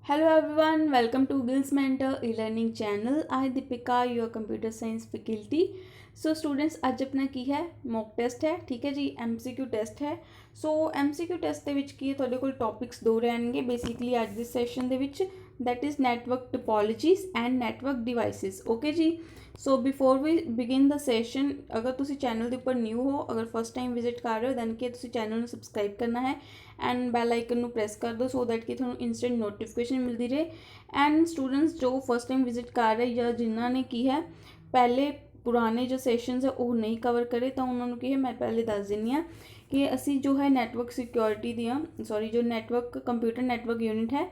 Hello everyone, welcome to Gills Mentor e-learning channel. I Deepika, your computer science faculty. So students ਅੱਜ अपना की है mock test ਹੈ। ਠੀਕ ਹੈ ਜੀ, MCQ ਟੈਸਟ ਹੈ। ਸੋ MCQ ਟੈਸਟ ਦੇ ਵਿੱਚ ਕੀ ਹੈ, ਤੁਹਾਡੇ ਕੋਲ ਟੌਪਿਕਸ ਦੋ ਰਹਿਣਗੇ ਬੇਸਿਕਲੀ ਅੱਜ ਦੇ ਸੈਸ਼ਨ ਦੇ ਵਿੱਚ, that is network topologies and network devices. Okay जी। So before we begin the session, अगर तुसी चैनल के उपर न्यू हो, अगर फर्स्ट टाइम विजिट कर रहे हो दैन कि तुसी चैनल को सबसक्राइब करना है एंड बैल आइकन प्रेस कर दो सो दैट कि थोड़ा इंस्टेंट नोटिफिकेशन मिलती रहे। एंड स्टूडेंट्स जो फर्स्ट टाइम विजिट कर रहे या जिन्होंने की है पहले पुराने जो सैशनस है वो नहीं कवर करे तो उन्होंने की है मैं पहले दस दिनी हाँ कि असी जो है नैटवर्क सिक्योरिटी दियाँ सॉरी जो नैटवर्क कंप्यूटर नैटवर्क यूनिट है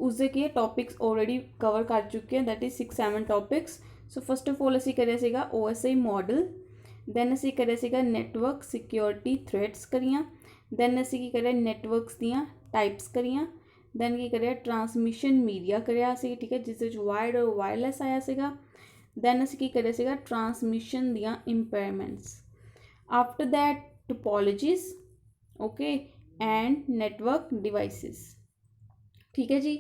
उसके की टॉपिक्स ऑलरेडी कवर कर चुके हैं, that is 6-7 topics. So first of all असी करे सीगा OSI मॉडल, दैन असी करे सीगा नैटवर्क सिक्योरिटी थ्रेड्स करियाँ, दैन असी की करे नैटवर्क्स दियाँ टाइप्स करियाँ, दैन की करे ट्रांसमिशन मीडिया करिया सी, ठीक है, जिस वायर्ड और वायरलैस आया सीगा। दैन असी की करे सीगा ट्रांसमिशन दियाँ impairments. After that topologies, okay, and network devices. ठीक है जी।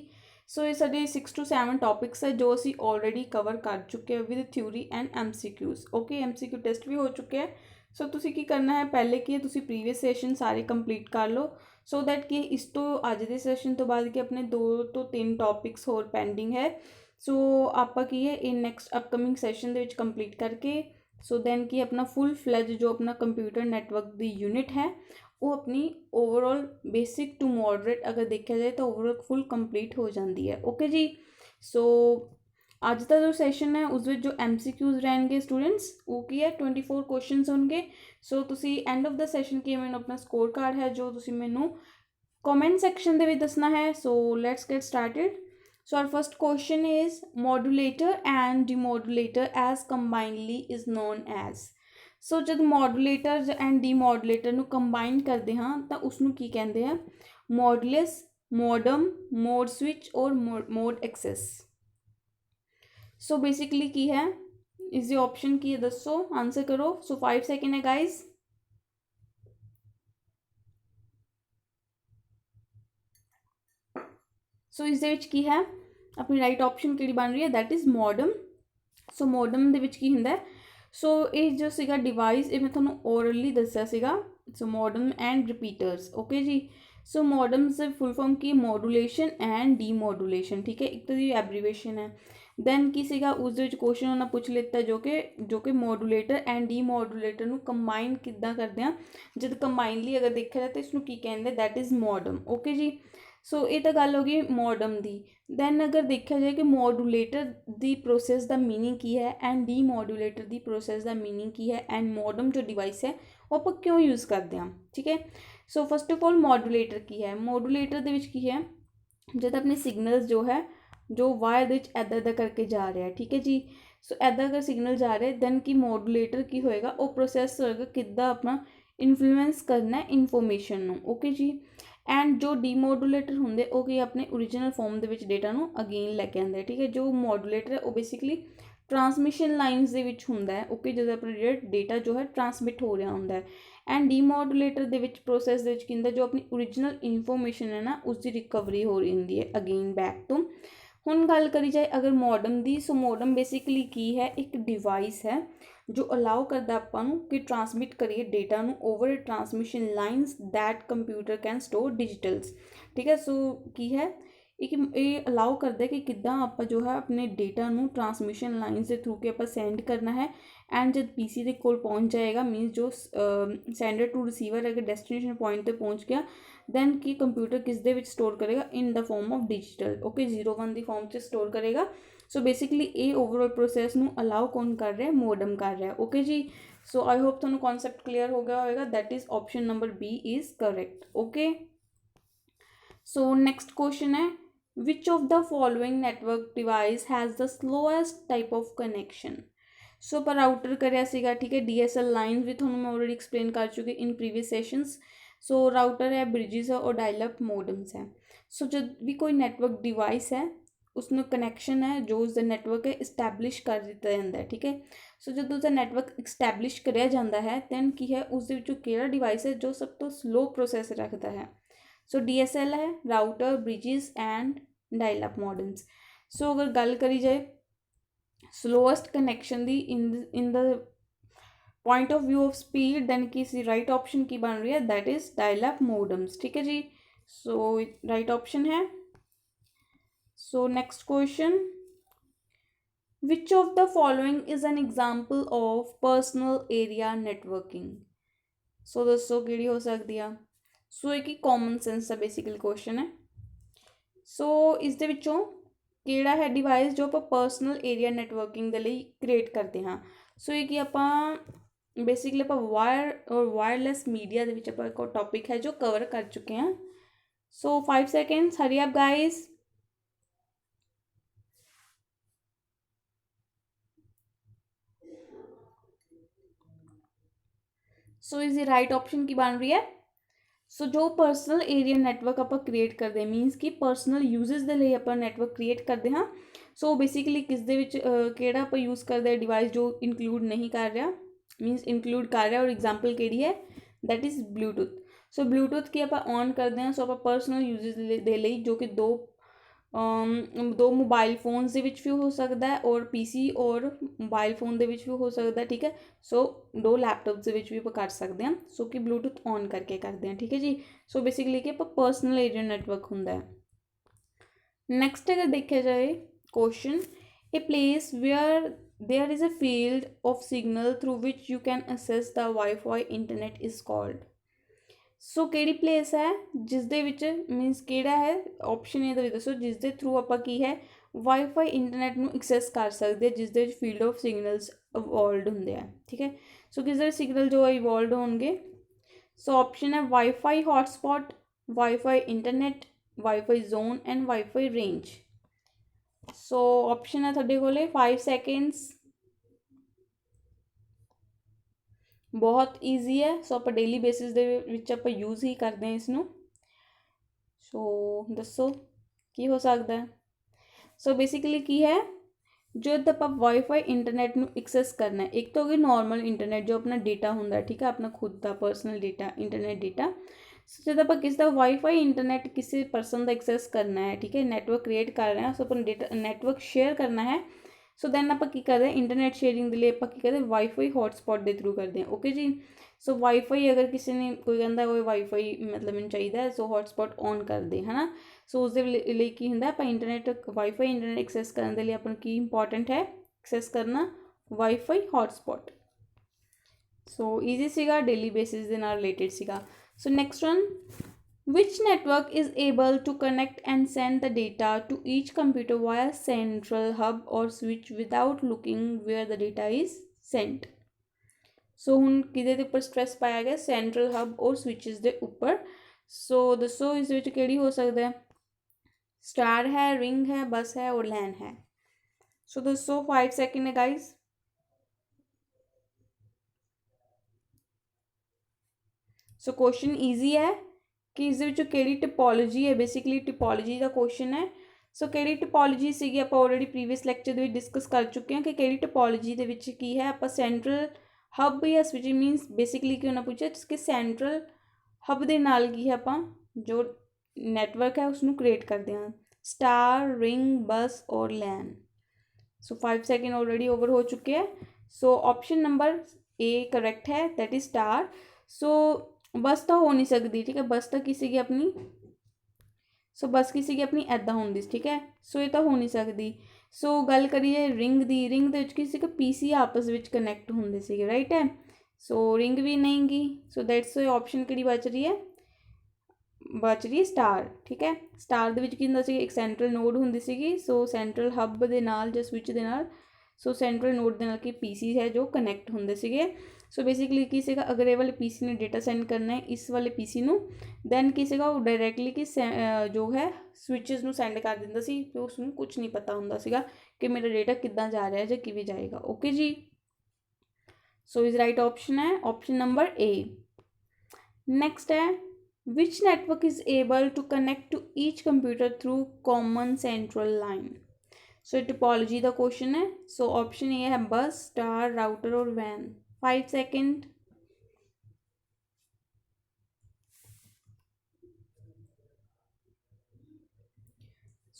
सो ये साढ़े 6-7 टॉपिक्स है जो असी ऑलरेडी कवर कर चुके हैं with theory and MCQs। Okay, MCQ test भी हो चुके हैं। सो तुसी की करना है, पहले की तुसी प्रीवियस सैशन सारे कंप्लीट कर लो सो दैट कि इस तो अज के सैशन तो बाद के अपने 2 ਤੋਂ 3 टॉपिक्स होर पेंडिंग है। सो आपा की है इन नैक्सट अपकमिंग सैशन के कंप्लीट करके सो दैन कि अपना फुल फ्लैज जो अपना कंप्यूटर नैटवर्क की यूनिट है वो अपनी ओवरऑल बेसिक टू मॉडरेट अगर देखा जाए तो ओवरऑल फुल कंप्लीट हो जाती है। ओके जी। सो अज का जो सैशन है उस जो MCQs रहेंगे स्टूडेंट्स वो की है 24 क्वेश्चन होंगे। सो तुसी एंड ऑफ द सैशन की मैंने अपना स्कोर कार्ड है जो तुसी मैनू कॉमेंट सैक्शन के दसना है। So let's get started. So our first question is modulator and demodulator as combinely is known as. So जब मॉड्यूलेटर एंड डीमॉड्यूलेटर ਨੂੰ ਕੰਬਾਈਨ ਕਰਦੇ ਹਾਂ ਤਾਂ ਉਸ ਨੂੰ ਕੀ ਕਹਿੰਦੇ ਆ? ਮॉडुलस, ਮੋਡਮ, ਮੋਡ ਸਵਿਚ और मोड एक्सेस। सो बेसिकली की है इसकी ऑप्शन की है, दसो आंसर करो। सो 5 सेकेंड है गाइज। सो इस की है अपनी राइट ऑप्शन कि बन रही है, that is modem. So modem दे विच की हुंदा है? सो ये जो सीगा डिवाइस ये मैं थोड़ा ओरली दसिया सीगा। So modem and repeaters. Okay जी। सो मॉडम्स फुल फॉर्म की मॉडुलेशन एंड डीमॉडुलेशन, ठीक है, एक तो ये एब्रीवेशन है। दैन की सीगा उस क्वेश्चन उन्होंने पूछ लिता जो कि मॉडुलेटर एंड डीमॉडुलेटर ਨੂੰ ਕੰਬਾਈਨ किद्दां करते हैं, जब ਕੰਬਾਈਨਲੀ अगर देखा जाए तो इसनों की कहते हैं, दैट इज़ मॉडम। ओके जी। सो ये तो गल हो गई मॉडम की। दैन अगर देखा जाए कि मॉडुलेटर की प्रोसैस का मीनिंग की है एंड डीमॉडुलेटर की प्रोसैस का मीनिंग की है एंड मॉडम जो डिवाइस है वो आप क्यों यूज़ करते हैं, ठीक है। So first of all modulator की है? मॉडुलेटर की है जब अपने सिग्नल्स जो है जो वायर इदा इदा करके जा रहा है, ठीक है जी। सो इदा अगर सिग्नल जा रहे दैन की मॉडुलेटर की होएगा वो प्रोसैस होएगा किद्दां अपना इन्फ्लुएंस करना है इनफॉर्मेशन। ओके जी। एंड जो डीमॉडुलेटर होंगे वो कि अपने ओरिजिनल फॉर्म के डेटा को अगेन लैके आते, ठीक है। जो मॉडुलेटर है वो बेसिकली ट्रांसमिशन लाइनस के होंगे। ओके, जो अपना डेटा जो है ट्रांसमिट हो रहा होंगे। एंड डीमॉडुलेटर के प्रोसैस की जो अपनी ओरिजिनल इनफॉर्मेशन है ना उसकी रिकवरी हो रही होंगी है अगेन बैक तो। हुण गल करी जाए अगर मॉडम की, सो मॉडम बेसिकली की है एक डिवाइस है जो अलाउ करता आपां नूं कि ट्रांसमिट करिए डेटा नूं over transmission lines that computer can store digitals, ठीक है। सो की है ये अलाउ करता है कि किद्दां आपां जो है अपने डेटा नूं ट्रांसमिशन लाइनस के थ्रू के आपां सेंड करना है एंड जब PC के कोल पहुँच जाएगा मीनस जो सेंडर टू रिसीवर अगर डेस्टिनेशन पॉइंट पर पहुँच गया दैन की कंप्यूटर किस दे विच स्टोर करेगा in the form of digital. Okay, 0-1 की फॉर्म से स्टोर करेगा। सो बेसिकली ये ओवरऑल प्रोसैस नूं अलाउ कौन कर रहा है? मॉडम कर रहा है। ओके जी। सो आई होप तुहानूं कॉन्सैप्ट क्लीयर हो गया होगा, that is option number B is correct. Okay. So next question है, which of the following network device has the slowest type of connection. So पर राउटर कराया सीगा, ठीक है, DSL लाइन भी थोड़ा मैं ऑलरेडी एक्सप्लेन कर चुकी इन प्रीवियस सैशंस। सो राउटर है, ब्रिजेस है और डायलअप मॉडम्स है। सो जब भी कोई नेटवर्क डिवाइस है उसमें कनैक्शन है जो उसका नेटवर्क है इस्टैबलिश कर दिता जाता है, ठीक है। सो जो उसका नेटवर्क इस्टैबलिश कराया जाता है दैन की है उस किहड़ा डिवाइस है जो सब तो स्लो प्रोसैस रखता है। सो DSL है, router, bridges and dial up modems. So अगर गल करी जाए स्लोएस्ट कनैक्शन दी in the point of view of speed, then किसी राइट ऑप्शन की बन रही है that is dial up modems. ठीक है जी, सो राइट ऑप्शन है। So next question, which of the following is an example of personal area networking. So दसो किहड़ी हो सकती है। सो एक ही कॉमन सेंस का बेसिकली क्वेश्चन है। सो इस दे विचों किहड़ा है डिवाइस जो आप पर्सनल एरिया नेटवर्किंग के लिए क्रिएट करते हैं। सो ये कि आप बेसिकली आप वायर और वायरलैस मीडिया के एक टॉपिक है जो कवर कर चुके हैं। सो 5 seconds, hurry up guys. So is the right option की बन रही है। सो जो पर्सनल एरिया नैटवर्क आप क्रिएट करते हैं मीनस कि पर्सनल यूजेस के लिए आप नैटवर्क क्रिएट करते हैं। सो बेसिकली किस दे विच केड़ा आप यूज़ करते हैं डिवाइस जो इनकलूड नहीं कर रहा मीनस इनकलूड कर रहा, और एग्जाम्पल केड़ी है that is Bluetooth. So Bluetooth की आप ऑन करते हैं, सो आप पर्सनल यूजेस दे लिए जो कि दो मोबाइल फोन्स भी हो सकता है और पीसी और मोबाइल फोन के भी हो सकता है। ठीक है, सो दो लैपटॉप्स भी आप कर सकते हैं। सो कि ब्लूटूथ ऑन करके करते हैं। ठीक है जी, सो बेसिकली कि आप पर्सनल एरिया नैटवर्क होंगे। नैक्सट अगर देखा जाए question, a place where there is a field of signal through which you can access the WiFi internet is called. So किहड़ी प्लेस है जिस दे विच मीनस किहड़ा है ऑप्शन ये दसो जिस दे थ्रू आप की है वाईफाई इंटरनेट नूं एक्सैस कर सकते हैं जिस दे फील्ड ऑफ सिग्नल्स इवॉल्व होंगे हैं। ठीक है, सो किस दे सिग्नल जो इवॉल्व होंगे। सो ऑप्शन है wifi hotspot, wifi internet, wifi zone and wifi range. So option है तुहाडे कोले 5 सेकेंड्स। बहुत ईजी है। सो आप डेली बेसिस दे विच आप यूज़ ही करते हैं इसनों। सो दसो की हो सकता है। सो बेसिकली की है जो आप वाईफाई इंटरनेट नूं एक्सैस करना है, एक तो होगी नॉर्मल इंटरनेट जो अपना डेटा होंगे। ठीक है, अपना खुद का पर्सनल डेटा इंटरनेट डेटा। सो जब आप किसी का वाईफाई इंटरनेट किसी परसन का एक्सैस करना है, ठीक है, नैटवर्क क्रिएट कर रहे हैं, सो अपना डेटा नैटवर्क शेयर करना है। सो दैन आप की करते हैं इंटरनेट शेयरिंग के लिए आप की करते हैं वाईफाई हॉटस्पॉट के थ्रू करते हैं। ओके जी, सो वाईफाई अगर किसी ने कोई कहता कोई वाईफाई मतलब मैंने चाहिए सो हॉटस्पॉट ऑन कर दे है ना। सो उस लिए की होंगे आप इंटरनेट वाईफाई इंटरनेट एक्सैस करने के लिए अपन की इंपॉर्टेंट है एक्सैस करना वाईफाई हॉटस्पॉट। सो ईजी सीगा, डेली बेसिस के नाल रिलेटेड सीगा। सो next one, which network is able to connect and send the data to each computer via central hub or switch without looking where the data is sent। सो हुण किहदे दे उपर stress पाया गया central hub और switches दे उपर। सो दसो इस विच किहड़ी हो सकता है। स्टार है, रिंग है, बस है और लैन है। सो दसो 5 सेकेंड है गाइज। सो क्वेश्चन ईजी है कि इस कि टिपोलॉजी है, बेसिकली टिपोलॉजी का क्वेश्चन है। सो कि टिपोलॉजी सी आप ऑलरेडी प्रीवियस लैक्चर डिस्कस कर चुके हैं कि टिपोलॉजी की है आप सेंट्रल हब या स्विच मीनस बेसिकली कि उन्हें पूछा कि सेंट्रल हब के नाल की है आप जो नैटवर्क है उसनों क्रिएट करते हैं, स्टार, रिंग, बस और लैन। सो 5 सेकेंड ऑलरेडी ओवर हो चुके हैं। सो ऑप्शन नंबर ए करेक्ट है दैट इज स्टार। सो बस तो हो नहीं सकती। ठीक है, बस तो किसी की अपनी सो बस किसी की अपनी ऐदा होंगी। ठीक है, सो ये तो हो नहीं सकती। सो गल करिए रिंग की, रिंग के किसी का पीसी आपस में कनैक्ट होंगे थे, राइट है। सो रिंग भी नहीं गी। सो दैट्स ऑप्शन कि बच रही है, बच रही है स्टार। ठीक है, स्टार के एक सेंट्रल नोड होंगी सी। सो सेंट्रल हब के नाल या स्विच के नाल सो सेंट्रल नोड के नाल की पीसी है जो कनैक्ट होंगे थे। सो बेसिकली की सीगा अगर ये वाले पीसी ने डेटा सेंड करना है इस वाले पीसी नूं, दैन की सीगा वो डायरैक्टली कि जो है स्विचेस नूं सेंड कर दिंदा सी, तो उसनूं कुछ नहीं पता हुंदा सीगा कि मेरा डेटा किद्दां जा रहा है या किवें जाएगा। ओके जी, सो इज राइट ऑप्शन है ऑप्शन नंबर ए। नेक्स्ट है which network is able to connect to each computer through common central line. So topology का क्वेश्चन है। सो ऑप्शन ए है बस, स्टार, राउटर और वैन। 5 second.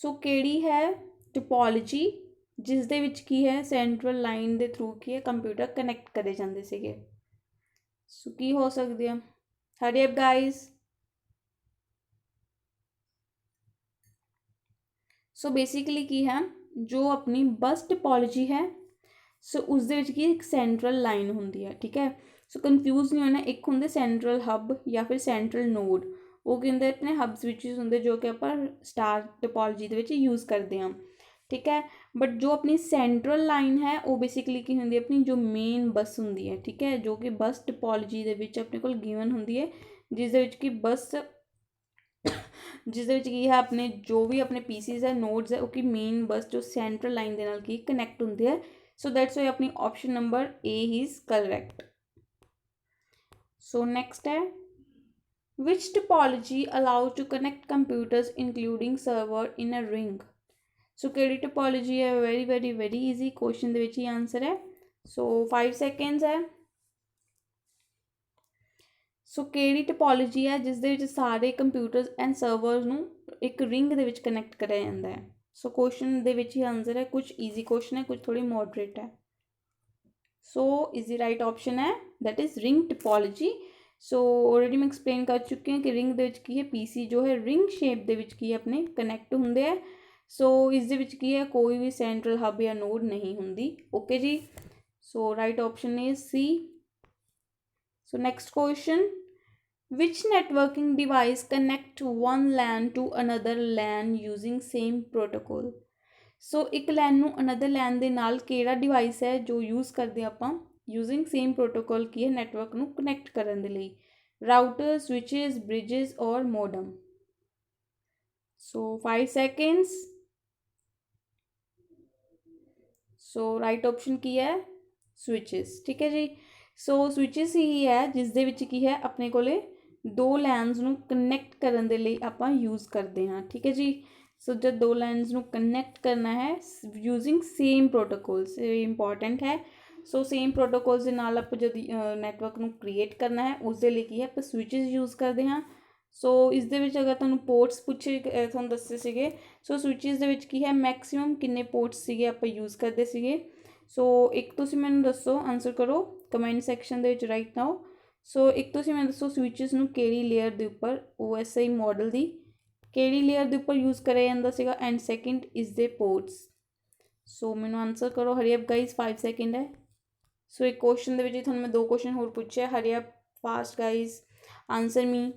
So ਕਿਹੜੀ ਹੈ topology ਜਿਸ ਦੇ ਵਿੱਚ ਕੀ ਹੈ ਸੈਂਟਰਲ ਲਾਈਨ ਦੇ ਥਰੂ ਕੀ ਹੈ ਕੰਪਿਊਟਰ ਕਨੈਕਟ ਕਰੇ ਜਾਂਦੇ ਸੀਗੇ। ਸੋ ਕੀ ਹੋ ਸਕਦੀ ਆ, ਹਰੀ ਅਪ ਗਾਈਜ਼। ਸੋ ਬੇਸਿਕਲੀ ਕੀ ਹੈ ਜੋ ਆਪਣੀ ਬਸ ਟੋਪੋਲੋਜੀ ਹੈ ਸੋ ਉਸ ਦੇ ਵਿੱਚ ਕੀ ਇੱਕ ਸੈਂਟਰਲ ਲਾਈਨ ਹੁੰਦੀ ਹੈ, ਠੀਕ ਹੈ। ਸੋ ਕਨਫਿਊਜ਼ ਨਹੀਂ ਹੋਣਾ, ਇੱਕ ਹੁੰਦੇ ਸੈਂਟਰਲ ਹੱਬ ਜਾਂ ਫਿਰ ਸੈਂਟਰਲ ਨੋਡ, ਉਹ ਕੀ ਹੁੰਦੇ ਆਪਣੇ ਹੱਬ ਸਵਿਚਿਸ ਹੁੰਦੇ ਜੋ ਕਿ ਆਪਾਂ ਸਟਾਰ ਟੋਪੋਲੋਜੀ ਦੇ ਵਿੱਚ ਯੂਜ਼ ਕਰਦੇ ਹਾਂ, ਠੀਕ ਹੈ। ਬਟ ਜੋ ਆਪਣੀ ਸੈਂਟਰਲ ਲਾਈਨ ਹੈ ਉਹ ਬੇਸਿਕਲੀ ਕੀ ਹੁੰਦੀ ਹੈ ਆਪਣੀ ਜੋ ਮੇਨ ਬੱਸ ਹੁੰਦੀ ਹੈ, ਠੀਕ ਹੈ, ਜੋ ਕਿ ਬੱਸ ਟੋਪੋਲੋਜੀ ਦੇ ਵਿੱਚ ਆਪਣੇ ਕੋਲ ਗਿਵਨ ਹੁੰਦੀ ਹੈ, ਜਿਸ ਦੇ ਵਿੱਚ ਕੀ ਹੈ ਆਪਣੇ ਜੋ ਵੀ ਆਪਣੇ ਪੀਸੀਜ਼ ਹੈ ਨੋਡਸ ਹੈ ਉਹ ਕੀ ਮੇਨ ਬੱਸ ਜੋ ਸੈਂਟਰਲ ਲਾਈਨ ਦੇ ਨਾਲ ਕੀ ਕਨੈਕਟ ਹੁੰਦੀ ਹੈ। ਸੋ ਦੈਟਸ ਵਾਈ ਆਪਣੀ option number A is correct. So next ਹੈ which topology allows to connect computers including server in a ring। ਸੋ ਕਿਹੜੀ ਟੋਪੋਲੋਜੀ ਹੈ, ਵੈਰੀ ਈਜ਼ੀ ਕੁਐਸਚਨ ਦੇ ਵਿੱਚ ਹੀ ਆਨਸਰ ਹੈ। ਸੋ 5 ਸੈਕਿੰਡਸ ਹੈ। ਸੋ ਕਿਹੜੀ ਟੋਪੋਲੋਜੀ ਹੈ ਜਿਸ ਦੇ ਵਿੱਚ ਸਾਰੇ ਕੰਪਿਊਟਰਸ ਐਂਡ ਸਰਵਰਸ ਨੂੰ ਇੱਕ ਰਿੰਗ ਦੇ ਵਿੱਚ ਕਨੈਕਟ ਕਰਿਆ ਜਾਂਦਾ ਹੈ। ਸੋ ਕੁਐਸਚਨ ਦੇ ਵਿੱਚ ਹੀ ਆਨਸਰ ਹੈ, ਕੁਝ ਈਜ਼ੀ ਕੁਐਸਚਨ ਹੈ, ਕੁਝ ਥੋੜੀ ਮੋਡਰੇਟ ਹੈ। So is the right option ਹੈ that is ring topology. So already ਮੈਂ ਐਕਸਪਲੇਨ ਕਰ ਚੁੱਕੀ ਹਾਂ ਕਿ ਰਿੰਗ ਦੇ ਵਿੱਚ ਕੀ ਹੈ ਪੀਸੀ ਜੋ ਹੈ ਰਿੰਗ ਸ਼ੇਪ ਦੇ ਵਿੱਚ ਕੀ ਹੈ ਆਪਣੇ ਕਨੈਕਟ ਹੁੰਦੇ ਹੈ। ਸੋ ਇਸ ਦੇ ਵਿੱਚ ਕੀ ਹੈ ਕੋਈ ਵੀ ਸੈਂਟਰਲ ਹੱਬ ਜਾਂ ਨੋਡ ਨਹੀਂ ਹੁੰਦੀ, ਓਕੇ ਜੀ। ਸੋ right option is C. So next question which networking device connect one LAN to another LAN using same protocol। ਸੋ ਇੱਕ LAN ਨੂੰ another LAN ਦੇ ਨਾਲ ਕਿਹੜਾ ਡਿਵਾਈਸ ਹੈ ਜੋ ਯੂਜ਼ ਕਰਦੇ ਆਪਾਂ using same protocol ਕੀ ਹੈ ਨੈਟਵਰਕ ਨੂੰ ਕਨੈਕਟ ਕਰਨ ਦੇ ਲਈ, ਰਾਊਟਰ, ਸਵਿਚਸ, ਬ੍ਰਿਜਸ ਔਰ ਮੋਡਮ। ਸੋ 5 ਸੈਕਿੰਡਸ। ਸੋ ਰਾਈਟ ਆਪਸ਼ਨ ਕੀ ਹੈ ਸਵਿਚਸ, ਠੀਕ ਹੈ ਜੀ। ਸੋ ਸਵਿਚਸ ਹੀ ਹੈ ਜਿਸ ਦੇ ਵਿੱਚ ਕੀ ਹੈ ਆਪਣੇ ਕੋਲੇ ਦੋ ਲੈਨਸ ਨੂੰ ਕਨੈਕਟ ਕਰਨ ਦੇ ਲਈ ਆਪਾਂ ਯੂਜ਼ ਕਰਦੇ ਹਾਂ, ਠੀਕ ਹੈ ਜੀ। ਸੋ ਜਦ ਦੋ ਲਾਈਨਸ ਨੂੰ ਕਨੈਕਟ ਕਰਨਾ ਹੈ ਯੂਜ਼ਿੰਗ ਸੇਮ ਪ੍ਰੋਟੋਕੋਲਸ, ਇਹ ਇੰਪੋਰਟੈਂਟ ਹੈ। ਸੋ ਸੇਮ ਪ੍ਰੋਟੋਕੋਲਸ ਦੇ ਨਾਲ ਆਪਾਂ ਜਦ ਨੈਟਵਰਕ ਨੂੰ ਕ੍ਰੀਏਟ ਕਰਨਾ ਹੈ ਉਸ ਦੇ ਲਈ ਕੀ ਹੈ ਆਪਾਂ ਸਵਿਚਸ ਯੂਜ਼ ਕਰਦੇ ਹਾਂ। ਸੋ ਇਸ ਦੇ ਵਿੱਚ ਅਗਰ ਤੁਹਾਨੂੰ ਪੋਰਟਸ ਪੁੱਛੇ ਤੁਹਾਨੂੰ ਦੱਸੇ ਸੀਗੇ, ਸੋ ਸਵਿਚਸ ਦੇ ਵਿੱਚ ਕੀ ਹੈ ਮੈਕਸੀਮਮ ਕਿੰਨੇ ਪੋਰਟਸ ਸੀਗੇ ਆਪਾਂ ਯੂਜ਼ ਕਰਦੇ ਸੀਗੇ। ਸੋ ਇੱਕ ਤੁਸੀਂ ਮੈਨੂੰ ਦੱਸੋ, ਆਨਸਰ ਕਰੋ ਕਮੈਂਟ ਸੈਕਸ਼ਨ ਦੇ ਵਿੱਚ ਰਾਈਟ ਨਾਓ। ਸੋ ਇੱਕ ਤੁਸੀਂ ਮੈਨੂੰ ਦੱਸੋ ਸਵਿਚਸ ਨੂੰ ਕਿਹੜੀ ਲੇਅਰ ਦੇ ਉੱਪਰ OSI ਮਾਡਲ ਦੀ ਕਿਹੜੀ ਲੇਅਰ ਦੇ ਉੱਪਰ ਯੂਜ਼ ਕਰਿਆ ਜਾਂਦਾ ਸੀਗਾ, ਐਂਡ ਸੈਕਿੰਡ ਇਜ਼ ਦੇ ਪੋਰਟਸ। ਸੋ ਮੈਨੂੰ ਆਨਸਰ ਕਰੋ, ਹਰੀ ਅਪ ਗਾਈਜ਼ 5 ਸੈਕਿੰਡ ਹੈ। ਸੋ ਇੱਕ ਕੁਐਸਚਨ ਦੇ ਵਿੱਚ ਤੁਹਾਨੂੰ ਮੈਂ 2 ਕੁਐਸਚਨ ਹੋਰ ਪੁੱਛਿਆ, ਹਰੀ up fast guys answer me.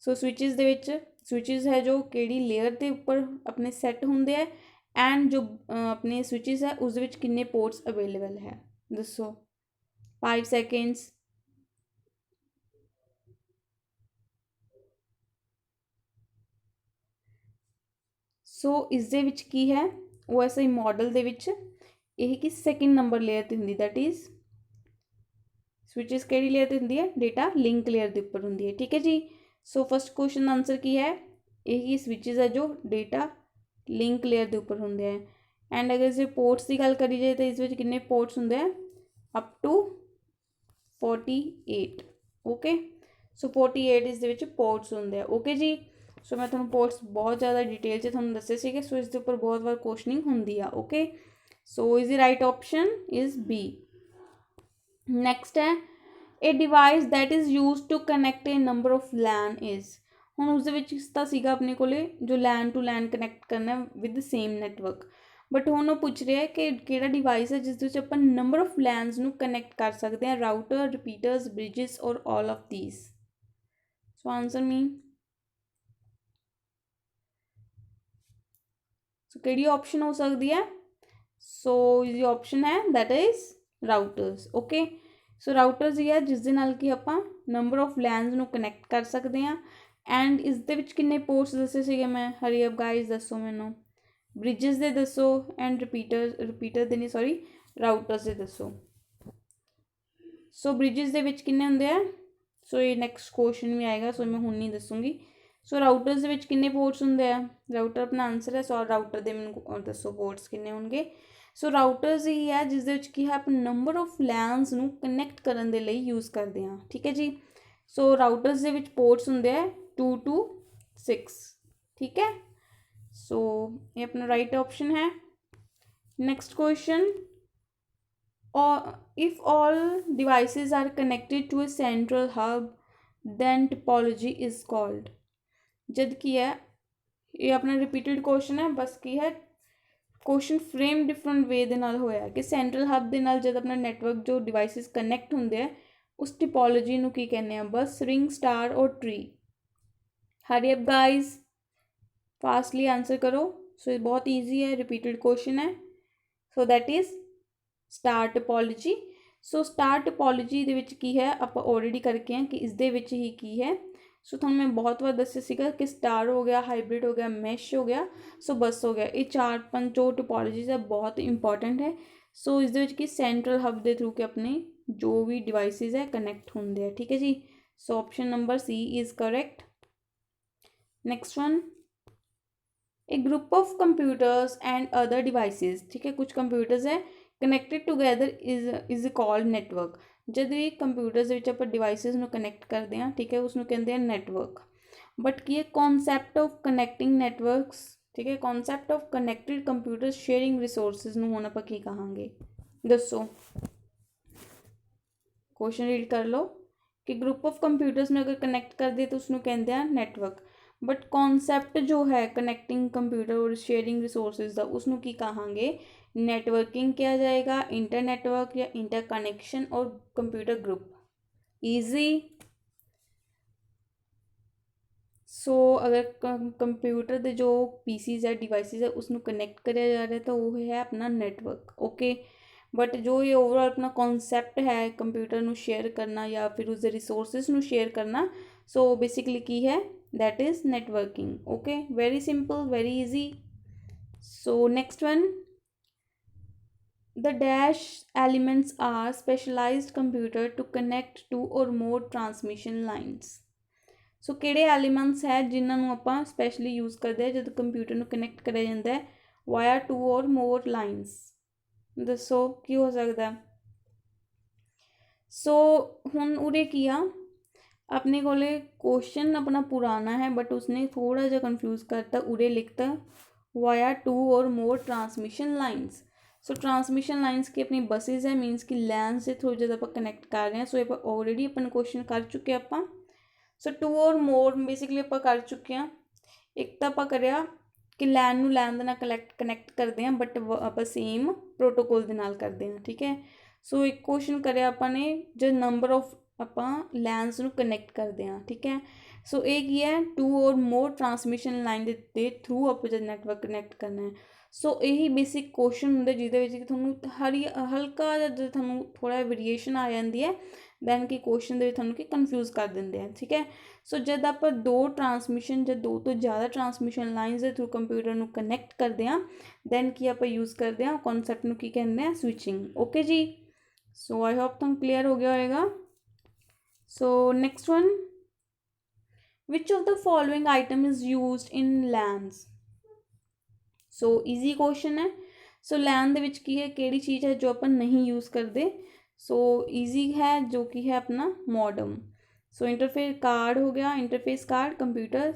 ਸੋ ਸਵਿਚਸ ਦੇ ਵਿੱਚ ਸਵਿਚਸ ਹੈ ਜੋ ਕਿਹੜੀ ਲੇਅਰ ਦੇ ਉੱਪਰ ਆਪਣੇ ਸੈੱਟ ਹੁੰਦੇ ਹੈ ਐਂਡ ਜੋ ਆਪਣੇ ਸਵਿਚਸ ਹੈ ਉਸ ਦੇ ਵਿੱਚ ਕਿੰਨੇ ਪੋਰਟਸ ਅਵੇਲੇਬਲ ਹੈ ਦੱਸੋ। 5 ਸੈਕਿੰਡਸ। ਸੋ ਇਸ ਦੇ ਵਿੱਚ ਕੀ ਹੈ OSI ਮਾਡਲ ਦੇ ਵਿੱਚ ਇਹ ਕਿ ਸੈਕਿੰਡ ਨੰਬਰ ਲੇਅਰ 'ਤੇ ਹੁੰਦੀ, ਦੈਟ ਇਜ਼ ਸਵਿਚਸ ਕਿਹੜੀ ਲੇਅਰ 'ਤੇ ਹੁੰਦੀ ਹੈ ਡੇਟਾ ਲਿੰਕ ਲੇਅਰ ਦੇ ਉੱਪਰ ਹੁੰਦੀ ਹੈ, ਠੀਕ ਹੈ ਜੀ। ਸੋ ਫਸਟ ਕੁਐਸਚਨ ਦਾ ਆਨਸਰ ਕੀ ਹੈ ਇਹ ਹੀ ਸਵਿਚਸ ਹੈ ਜੋ ਡੇਟਾ ਲਿੰਕ ਲੇਅਰ ਦੇ ਉੱਪਰ ਹੁੰਦੇ ਹੈ। ਐਂਡ ਅਗਰ ਜੇ ਪੋਰਟਸ ਦੀ ਗੱਲ ਕਰੀ ਜਾਏ ਤਾਂ ਇਸ ਵਿੱਚ ਕਿੰਨੇ ਪੋਰਟਸ ਹੁੰਦੇ ਆ ਅਪ ਟੂ 48, ਓਕੇ। ਸੋ 48 ਇਸ ਦੇ ਵਿੱਚ ਪੋਰਟਸ ਹੁੰਦੇ ਆ, ਓਕੇ ਜੀ। ਸੋ ਮੈਂ ਤੁਹਾਨੂੰ ਪੋਰਟਸ ਬਹੁਤ ਜ਼ਿਆਦਾ ਡਿਟੇਲ 'ਚ ਤੁਹਾਨੂੰ ਦੱਸੇ ਸੀਗੇ, ਸੋ ਇਸ ਦੇ ਉੱਪਰ ਬਹੁਤ ਵਾਰ ਕੁਐਸਚਨਿੰਗ ਹੁੰਦੀ ਆ, ਓਕੇ। ਸੋ ਇਸ ਦੀ right option is B। Next ਹੈ a device that is use to connect a number of LAN is. ਹੁਣ ਉਸ ਦੇ ਵਿੱਚ ਤਾਂ ਸੀਗਾ ਆਪਣੇ ਕੋਲੇ ਜੋ LAN ਟੂ LAN ਕਨੈਕਟ ਕਰਨਾ ਵਿਦ ਸੇਮ ਨੈਟਵਰਕ, ਬਟ ਹੁਣ ਉਹ ਪੁੱਛ ਰਿਹਾ ਕਿ ਕਿਹੜਾ ਡਿਵਾਈਸ ਹੈ ਜਿਸ ਦੇ ਵਿੱਚ ਆਪਾਂ ਨੰਬਰ ਆਫ LANs ਨੂੰ ਕਨੈਕਟ ਕਰ ਸਕਦੇ ਹਾਂ, ਰਾਊਟਰ, ਰਿਪੀਟਰਸ, ਬ੍ਰਿਜਸ ਔਰ all of these. So answer me. So ਕਿਹੜੀ ਆਪਸ਼ਨ ਹੋ ਸਕਦੀ ਹੈ, ਸੋ ਇਹਦੀ ਆਪਸ਼ਨ ਹੈ that is routers, okay. So routers ਹੀ ਹੈ ਜਿਸ ਦੇ ਨਾਲ ਕਿ ਆਪਾਂ ਨੰਬਰ ਆਫ LANs ਨੂੰ ਕਨੈਕਟ ਕਰ ਸਕਦੇ ਹਾਂ ਐਂਡ ਇਸ ਦੇ ਵਿੱਚ ਕਿੰਨੇ ਪੋਰਟਸ ਦੱਸੇ ਸੀਗੇ ਮੈਂ, ਹਰੀ ਅਪ ਗਾਈਜ਼ ਦੱਸੋ ਮੈਨੂੰ, ਬ੍ਰਿਜਸ ਦੇ ਦੱਸੋ ਐਂਡ ਰਿਪੀਟਰ ਦੇ ਨਹੀਂ ਸੌਰੀ ਰਾਊਟਰਸ ਦੇ ਦੱਸੋ। ਸੋ ਬ੍ਰਿਜਸ ਦੇ ਵਿੱਚ ਕਿੰਨੇ ਹੁੰਦੇ ਆ, ਸੋ ਇਹ ਨੈਕਸਟ ਕੁਐਸਚਨ ਵੀ ਆਏਗਾ, ਸੋ ਮੈਂ ਹੁਣ ਨਹੀਂ ਦੱਸੂੰਗੀ। ਸੋ ਰਾਊਟਰਸ ਦੇ ਵਿੱਚ ਕਿੰਨੇ ਪੋਰਟਸ ਹੁੰਦੇ ਆ, ਰਾਊਟਰ ਆਪਣਾ ਆਨਸਰ ਹੈ। ਸੋ ਰਾਊਟਰ ਦੇ ਮੈਨੂੰ ਦੱਸੋ ਪੋਰਟਸ ਕਿੰਨੇ ਹੋਣਗੇ। ਸੋ ਰਾਊਟਰਸ ਹੀ ਹੈ ਜਿਸ ਦੇ ਵਿੱਚ ਕੀ ਹੈ ਆਪਾਂ ਨੰਬਰ ਆਫ LANs ਨੂੰ ਕਨੈਕਟ ਕਰਨ ਦੇ ਲਈ ਯੂਜ਼ ਕਰਦੇ ਹਾਂ, ਠੀਕ ਹੈ ਜੀ। ਸੋ ਰਾਊਟਰਸ ਦੇ ਵਿੱਚ ਪੋਰਟਸ ਹੁੰਦੇ ਆ 2 to 6, ਠੀਕ ਹੈ। ਸੋ ये अपना राइट ऑप्शन है। Next question, if all devices are connected to a central hub then topology is called। जद की है ये अपना रिपीटेड क्वेश्चन है, बस की है क्वेश्चन फ्रेम डिफरेंट वे दे नाल होया कि सेंट्रल हब दे नाल जद अपना नेटवर्क जो डिवाइसेस कनैक्ट होंदे है उस टिपोलॉजी नूं की कहने आ, बस रिंग, स्टार और tree. Hurry up guys, fastly answer करो। सो ये बहुत ईजी है, रिपीटेड क्वेश्चन है। सो that is star topology. So star topology ਦੇ ਵਿੱਚ ਕੀ ਹੈ ਆਪਾਂ ਆਲਰੇਡੀ ਕਰਕੇ ਆ ਕਿ ਇਸ ਦੇ ਵਿੱਚ ਹੀ ਕੀ ਹੈ। ਸੋ ਤੁਹਾਨੂੰ ਮੈਂ ਬਹੁਤ ਵਾਰ ਦੱਸਿਆ ਸੀਗਾ ਕਿ ਸਟਾਰ ਹੋ ਗਿਆ, ਹਾਈਬ੍ਰਿਡ ਹੋ ਗਿਆ, ਮੈਸ਼ ਹੋ ਗਿਆ, ਸੋ ਬਸ ਹੋ ਗਿਆ। ਇਹ 4-5 ਜੋ ਟੋਪੋਲॉजीज ਹੈ ਬਹੁਤ ਇੰਪੋਰਟੈਂਟ ਹੈ। ਸੋ ਇਸ ਦੇ ਵਿੱਚ ਕੀ ਸੈਂਟਰਲ ਹਬ ਦੇ ਥਰੂ ਕਿ ਆਪਣੇ ਜੋ ਵੀ ਡਿਵਾਈਸਿਸ ਹੈ ਕਨੈਕਟ ਹੁੰਦੇ ਆ, ਠੀਕ ਹੈ ਜੀ। ਸੋ option number C is correct. Next one, A group of computers and other devices, ठीक है, कुछ कंप्यूटर्स है connected together is called network. जब ये कंप्यूटर्स विच आप डिवाइसिस नूं कनैक्ट करते हैं, ठीक है, उसनूं कहते हैं नैटवर्क। बट की है कॉन्सैप्ट ऑफ कनैक्टिंग नैटवर्क्स, ठीक है, concept of connected computers sharing resources नूं हुण आपां की कहांगे, दसो। क्वेश्चन रीड कर लो कि ग्रुप ऑफ कंप्यूटर्स में अगर कनैक्ट कर दे तो उसनूं कहते हैं नैटवर्क। बट कॉन्सैप्ट जो है कनैक्टिंग कंप्यूटर और शेयरिंग रिसोर्सिस का उसनूं की कहांगे, नैटवर्किंग किया जाएगा, इंटर नैटवर्क या इंटर कनैक्शन और कंप्यूटर ग्रुप। ईजी। सो अगर कंप्यूटर के जो पीसीज है, डिवाइसिस है, उसनूं कनैक्ट कराया जा रहा है तो वो है अपना नैटवर्क, ओके। बट जो ये ओवरऑल अपना कॉन्सैप्ट है कंप्यूटर नूं शेयर करना या फिर उसके रिसोर्सिस नूं शेयर करना, सो बेसिकली की है that is networking, okay, very simple, very easy। so next one, the dash elements are specialized computer to connect two or more transmission lines। so ਕਿਹੜੇ elements है जिन्हां नूं आपां स्पैशली यूज़ करते हैं जब कंप्यूटर नूं कनैक्ट कराया जाता है via two or more lines, दसो की हो सकता है। सो हुण उरे की आ अपने को क्वेश्चन अपना पुराना है बट उसने थोड़ा जा कन्फ्यूज़ करता, उरे लिखता via two or more transmission lines. So transmission lines की अपनी बसेज है, मीनस कि लैन से थ्रू जब आप कनैक्ट कर रहे हैं। सो आप ऑलरेडी अपन क्वेश्चन कर चुके आप। सो टू और मोर बेसिकली आप कर चुके हैं। एक तो आप कराया कि लैन नूं लैन दे नाल कनैक्ट करते हैं बट आप सेम प्रोटोकॉल दे नाल करते हैं, ठीक है। सो एक क्वेश्चन कराया अपने जो नंबर ऑफ ਆਪਾਂ ਲੈਨਸ ਨੂੰ ਕਨੈਕਟ ਕਰਦੇ ਹਾਂ, ਠੀਕ ਹੈ। ਸੋ ਇਹ ਕੀ ਹੈ, ਟੂ ਔਰ ਮੋਰ ਟਰਾਂਸਮਿਸ਼ਨ ਲਾਈਨ ਦੇ ਥਰੂ ਆਪਾਂ ਜਦ ਨੈਟਵਰਕ ਕਨੈਕਟ ਕਰਨਾ ਹੈ। ਸੋ ਇਹੀ ਬੇਸਿਕ ਕੁਐਸਚਨ ਹੁੰਦਾ ਜਿਹਦੇ ਵਿੱਚ ਕਿ ਤੁਹਾਨੂੰ ਹਲਕਾ ਜਿਹਾ ਜਦੋਂ ਤੁਹਾਨੂੰ ਥੋੜ੍ਹਾ ਵੇਰੀਏਸ਼ਨ ਆ ਜਾਂਦੀ ਹੈ ਦੈਨ ਕਿ ਕੁਐਸਚਨ ਦੇ ਵਿੱਚ ਤੁਹਾਨੂੰ ਕਿ ਕਨਫਿਊਜ਼ ਕਰ ਦਿੰਦੇ ਆ, ਠੀਕ ਹੈ। ਸੋ ਜਦ ਆਪਾਂ ਦੋ ਟਰਾਂਸਮਿਸ਼ਨ ਜਾਂ ਦੋ ਤੋਂ ਜ਼ਿਆਦਾ ਟਰਾਂਸਮਿਸ਼ਨ ਲਾਈਨਸ ਦੇ ਥਰੂ ਕੰਪਿਊਟਰ ਨੂੰ ਕਨੈਕਟ ਕਰਦੇ ਹਾਂ ਦੈਨ ਕੀ ਆਪਾਂ ਯੂਜ਼ ਕਰਦੇ ਹਾਂ ਕੌਨਸੈਪਟ ਨੂੰ ਕੀ ਕਹਿੰਦੇ ਆ, ਸਵਿਚਿੰਗ, ਓਕੇ ਜੀ। ਸੋ ਆਈ ਹੋਪ ਤੁਹਾਨੂੰ ਕਲੀਅਰ ਹੋ ਗਿਆ ਹੋਏਗਾ। So next one, which of the following item is used in LANs? So easy question है। so LAN ਦੇ ਵਿੱਚ ਕੀ ਹੈ, ਕਿਹੜੀ ਚੀਜ਼ ਹੈ ਜੋ ਆਪਾਂ नहीं यूज़ करते। so easy है जो कि है अपना मॉडम। so इंटरफेस कार्ड हो गया, इंटरफेस कार्ड, कंप्यूटर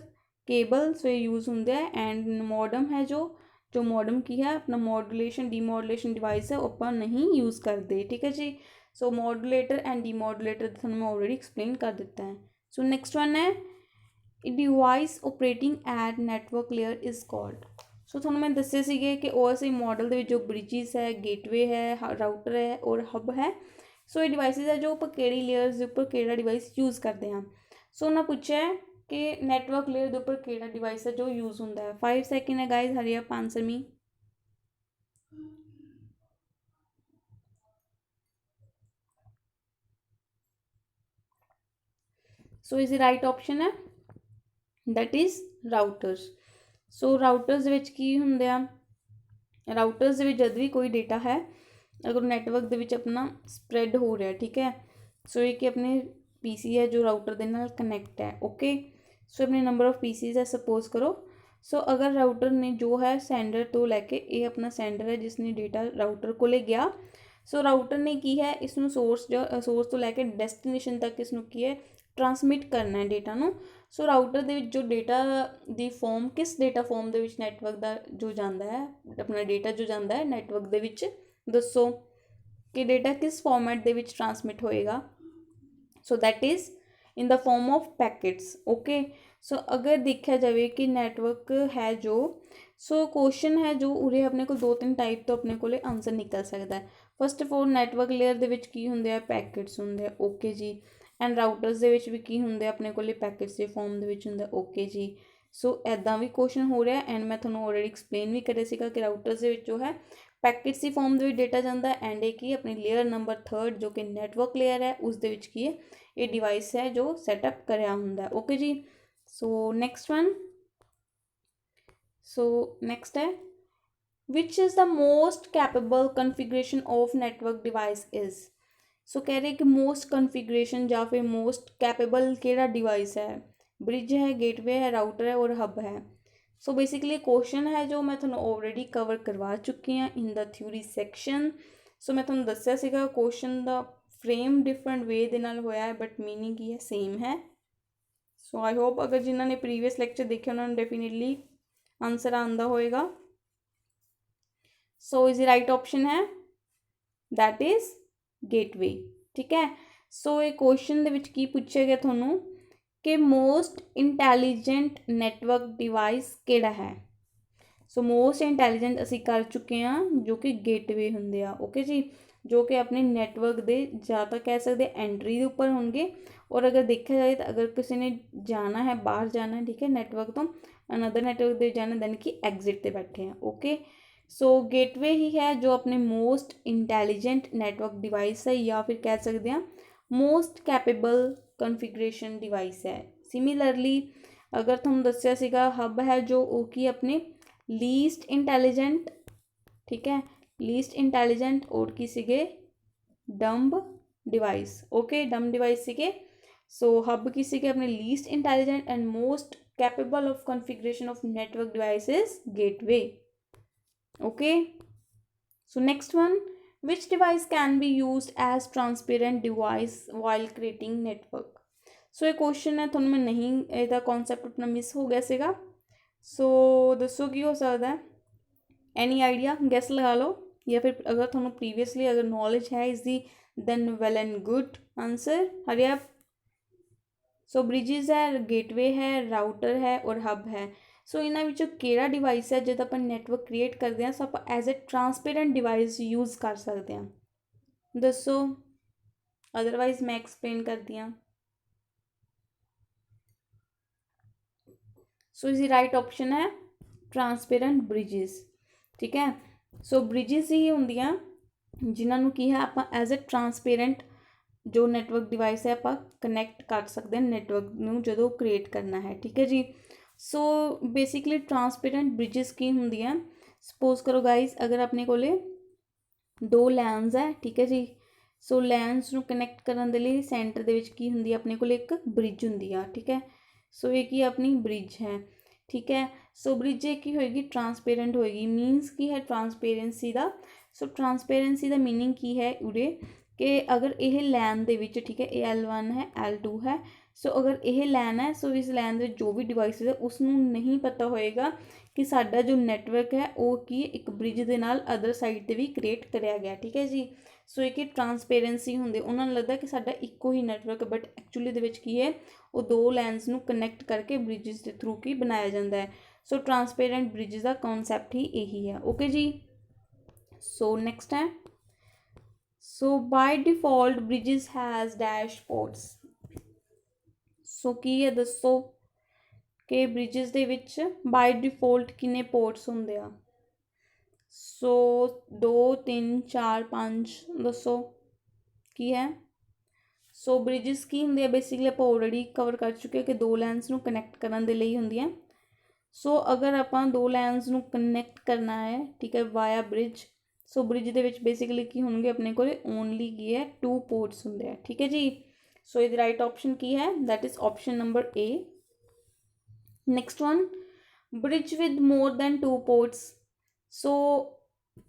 केबल, सो ये यूज़ होंगे। एंड मॉडम है जो मॉडम की है अपना मॉड्यूलेशन डीमॉड्यूलेशन डिवाइस है वो अपन नहीं यूज़ करते, ठीक है जी। सो मॉड्यूलेटर एंड डीमॉड्यूलेटर थानू मैं ऑलरेडी एक्सप्लेन कर दिता है। सो नेक्स्ट वन है device operating at network layer is called. So थानू मैं दस्से सीगे कि OSI मॉडल दे विच जो ब्रिजिस है, गेटवे है, राउटर है और हब है। सो ये डिवाइसिस है जो आप किहड़ी लेयर्स के उपर किहड़ा डिवाइस यूज़ करते हैं। सो उन्हें पूछा है कि नैटवर्क लेयर के उपर किहड़ा डिवाइस है जो यूज़ होंदा है। 5 सेकंड है guys, hurry up answer me. So is right option है that is routers. So routers दे विच की हुंदे आ, राउटर्स दे विच जद भी कोई डेटा है अगर नैटवर्क दे विच अपना स्प्रैड हो रहा है, ठीक है। सो ये कि अपने PC है जो राउटर दे नाल कनैक्ट है, ओके। सो अपने नंबर ऑफ PCs है सपोज करो। सो अगर राउटर ने जो है सेंडर तो लैके ये अपना सेंडर है जिसने डेटा राउटर को ले गया। सो राउटर ने की है इसनू सोर्स तो लैके डेस्टिनेशन तक इसनू की है ट्रांसमिट करना है डेटा नूं। सो राउटर दे विच जो डेटा दी फॉर्म किस डेटा फॉर्म दे विच नैटवर्क दा जो जांदा है, अपना डेटा जो जांदा है नैटवर्क दे विच, दसो कि डेटा किस फॉर्मेट दे विच ट्रांसमिट होएगा। So that is in the form of packets. Okay, so अगर देखा जाए कि नैटवर्क है जो, सो क्वेश्चन है जो उरे अपने को 2-3 टाइप तो अपने को आंसर निकल सकता है। First of all network layer दे विच की हुंदे आ पैकेट्स हुंदे आ। ओके जी, एंड राउटर्स दे विच भी की हुंदे अपने को पैकेट्स के फॉर्म दे विच हुंदा। ओके जी, सो ऐदा भी क्वेश्चन हो रहा है एंड मैं थोड़ा ऑलरेडी एक्सप्लेन भी करे सीगा कि राउटर्स दे विच जो है पैकेट्स की फॉर्म दे विच डेटा जाता है एंड एक ही अपनी लेयर नंबर 3 जो कि नैटवर्क लेयर है उस दे विच की है ये डिवाइस है जो सैटअप कराया हुंदा। ओके जी, so next one, so next है which is the most capable configuration of network device is. So कह रहे कि मोस्ट कन्फिग्रेशन या फिर मोस्ट कैपेबल केड़ा डिवाइस है, ब्रिज है, गेटवे है, राउटर है और हब है। सो बेसिकली क्वेश्चन है जो मैं थोड़ा ऑलरेडी कवर करवा चुकी हाँ in the theory section. So मैं थोड़ा दस्या सीगा क्वेश्चन द फ्रेम डिफरेंट वे दे नाल होया है बट मीनिंग की है सेम है। सो आई होप अगर जिन्होंने प्रीवियस लेक्चर देखे उन्होंने डेफिनेटली आंसर आंदा होएगा। सो इज राइट ऑप्शन है दैट इज गेटवे। ठीक है, सो ये क्वेश्चन दे विच की पूछा गया थोनू कि मोस्ट इंटैलीजेंट नैटवर्क डिवाइस केड़ा है। सो मोस्ट इंटैलीजेंट असी कर चुके हैं जो कि गेटवे होंगे आ। ओके जी, जो कि अपने नैटवर्क दे ज़्यादा कह सकते एंट्री के उपर होंगे और अगर देखा जाए तो अगर किसी ने जाना है बाहर जाना है, ठीक है, नैटवर्क तो अनदर नैटवर्क दे जाना दैन कि एग्जिट पे बैठे हैं। ओके, सो गेटवे ही है जो अपने मोस्ट इंटैलीजेंट नैटवर्क डिवाइस है या फिर कह सकते हैं मोस्ट कैपेबल कन्फिग्रेशन डिवाइस है। सिमिलरली अगर तुम दस्या सीगा हब है जो कि अपने लीस्ट इंटैलीजेंट, ठीक है, लीस्ट इंटैलीजेंट और की सीगे dumb device. Okay, dumb device सीगे। सो हब की सीगे अपने least intelligent and most capable of configuration of network devices gateway. Okay, so next one, which device can be used as transparent device while creating network। सो ये question है थोड़ा मैं नहीं ਇਹਦਾ कॉन्सैप्ट अपना मिस हो गया सीगा। सो दसो की हो सकता है, एनी आइडिया, गैस लगा लो या फिर अगर थोड़ा प्रीवियसली अगर नॉलेज है इसकी then well and good answer hurry up. So bridges है, गेटवे है, राउटर है और हब है। सो इन्होंने विचों केड़ा डिवाइस है जो अपन नैटवर्क क्रिएट करते हैं सो आप as a transparent device use कर सकते हैं, दसो, अदरवाइज मैं एक्सप्लेन करती हाँ। सो इसी राइट ऑप्शन है ट्रांसपेरेंट ब्रिजेस। ठीक है, सो ब्रिजेस ही होंदियां जिन्होंने की है आप एज ए ट्रांसपेरेंट जो नैटवर्क डिवाइस है आप कनैक्ट कर सकते हैं नैटवर्क में जो क्रिएट करना है। ठीक है जी, सो बेसिकली ट्रांसपेरेंट ब्रिजेस की होंदियां, सपोज करो गाइज अगर अपने को 2 लैंस है, ठीक है जी, सो लैंस नूं कनैक्ट करने के लिए सेंटर दे विच की हुंदी अपने को एक ब्रिज हुंदी आ। ठीक है, सो ये की अपनी ब्रिज है। ठीक है, सो ब्रिज एक ही होएगी ट्रांसपेरेंट होएगी। मीनस की है ट्रांसपेरेंसी का, सो ट्रांसपेरेंसी का मीनिंग की है उरे कि अगर यह लैन दे विच, ठीक है, L1 है L2 है, सो अगर यह लैन है सो इस लैन दे जो भी डिवाइस है उसनों नहीं पता होएगा कि साडा जो नैटवर्क है वो की एक ब्रिज के नाल अदर साइड पर भी क्रिएट कराया गया। ठीक है जी, सो एक ट्रांसपेरेंसी होंगे उन्होंने लगता कि साडा इको ही नैटवर्क बट एक्चुअली दे विच की है वो 2 लैंस नूं कनैक्ट करके ब्रिजेस के थ्रू की बनाया जाता है। सो ट्रांसपेरेंट ब्रिजेस का कॉन्सैप्ट ही यही है। ओके जी, सो नेक्स्ट है, so by default bridges has dashboards. So की है दसो कि ब्रिजेस दे विच बाय डिफॉल्ट किन्ने पोर्ट्स होंदे आ। सो 2 3 4 5 दसो की है। सो ब्रिजेस की होंगे बेसिकली आप ऑलरेडी कवर कर चुके हैं कि 2 लैंस नूं कनैक्ट करने के लिए होंगे। सो अगर आप 2 लैंस नूं कनैक्ट करना है, ठीक है, via bridge, so bridge they which basically की होंगे अपने को ओनली की है 2 पोर्ट्स होंगे। ठीक है जी, सो ये राइट ऑप्शन की है that is option number A. Next one, bridge with more than 2 ports. So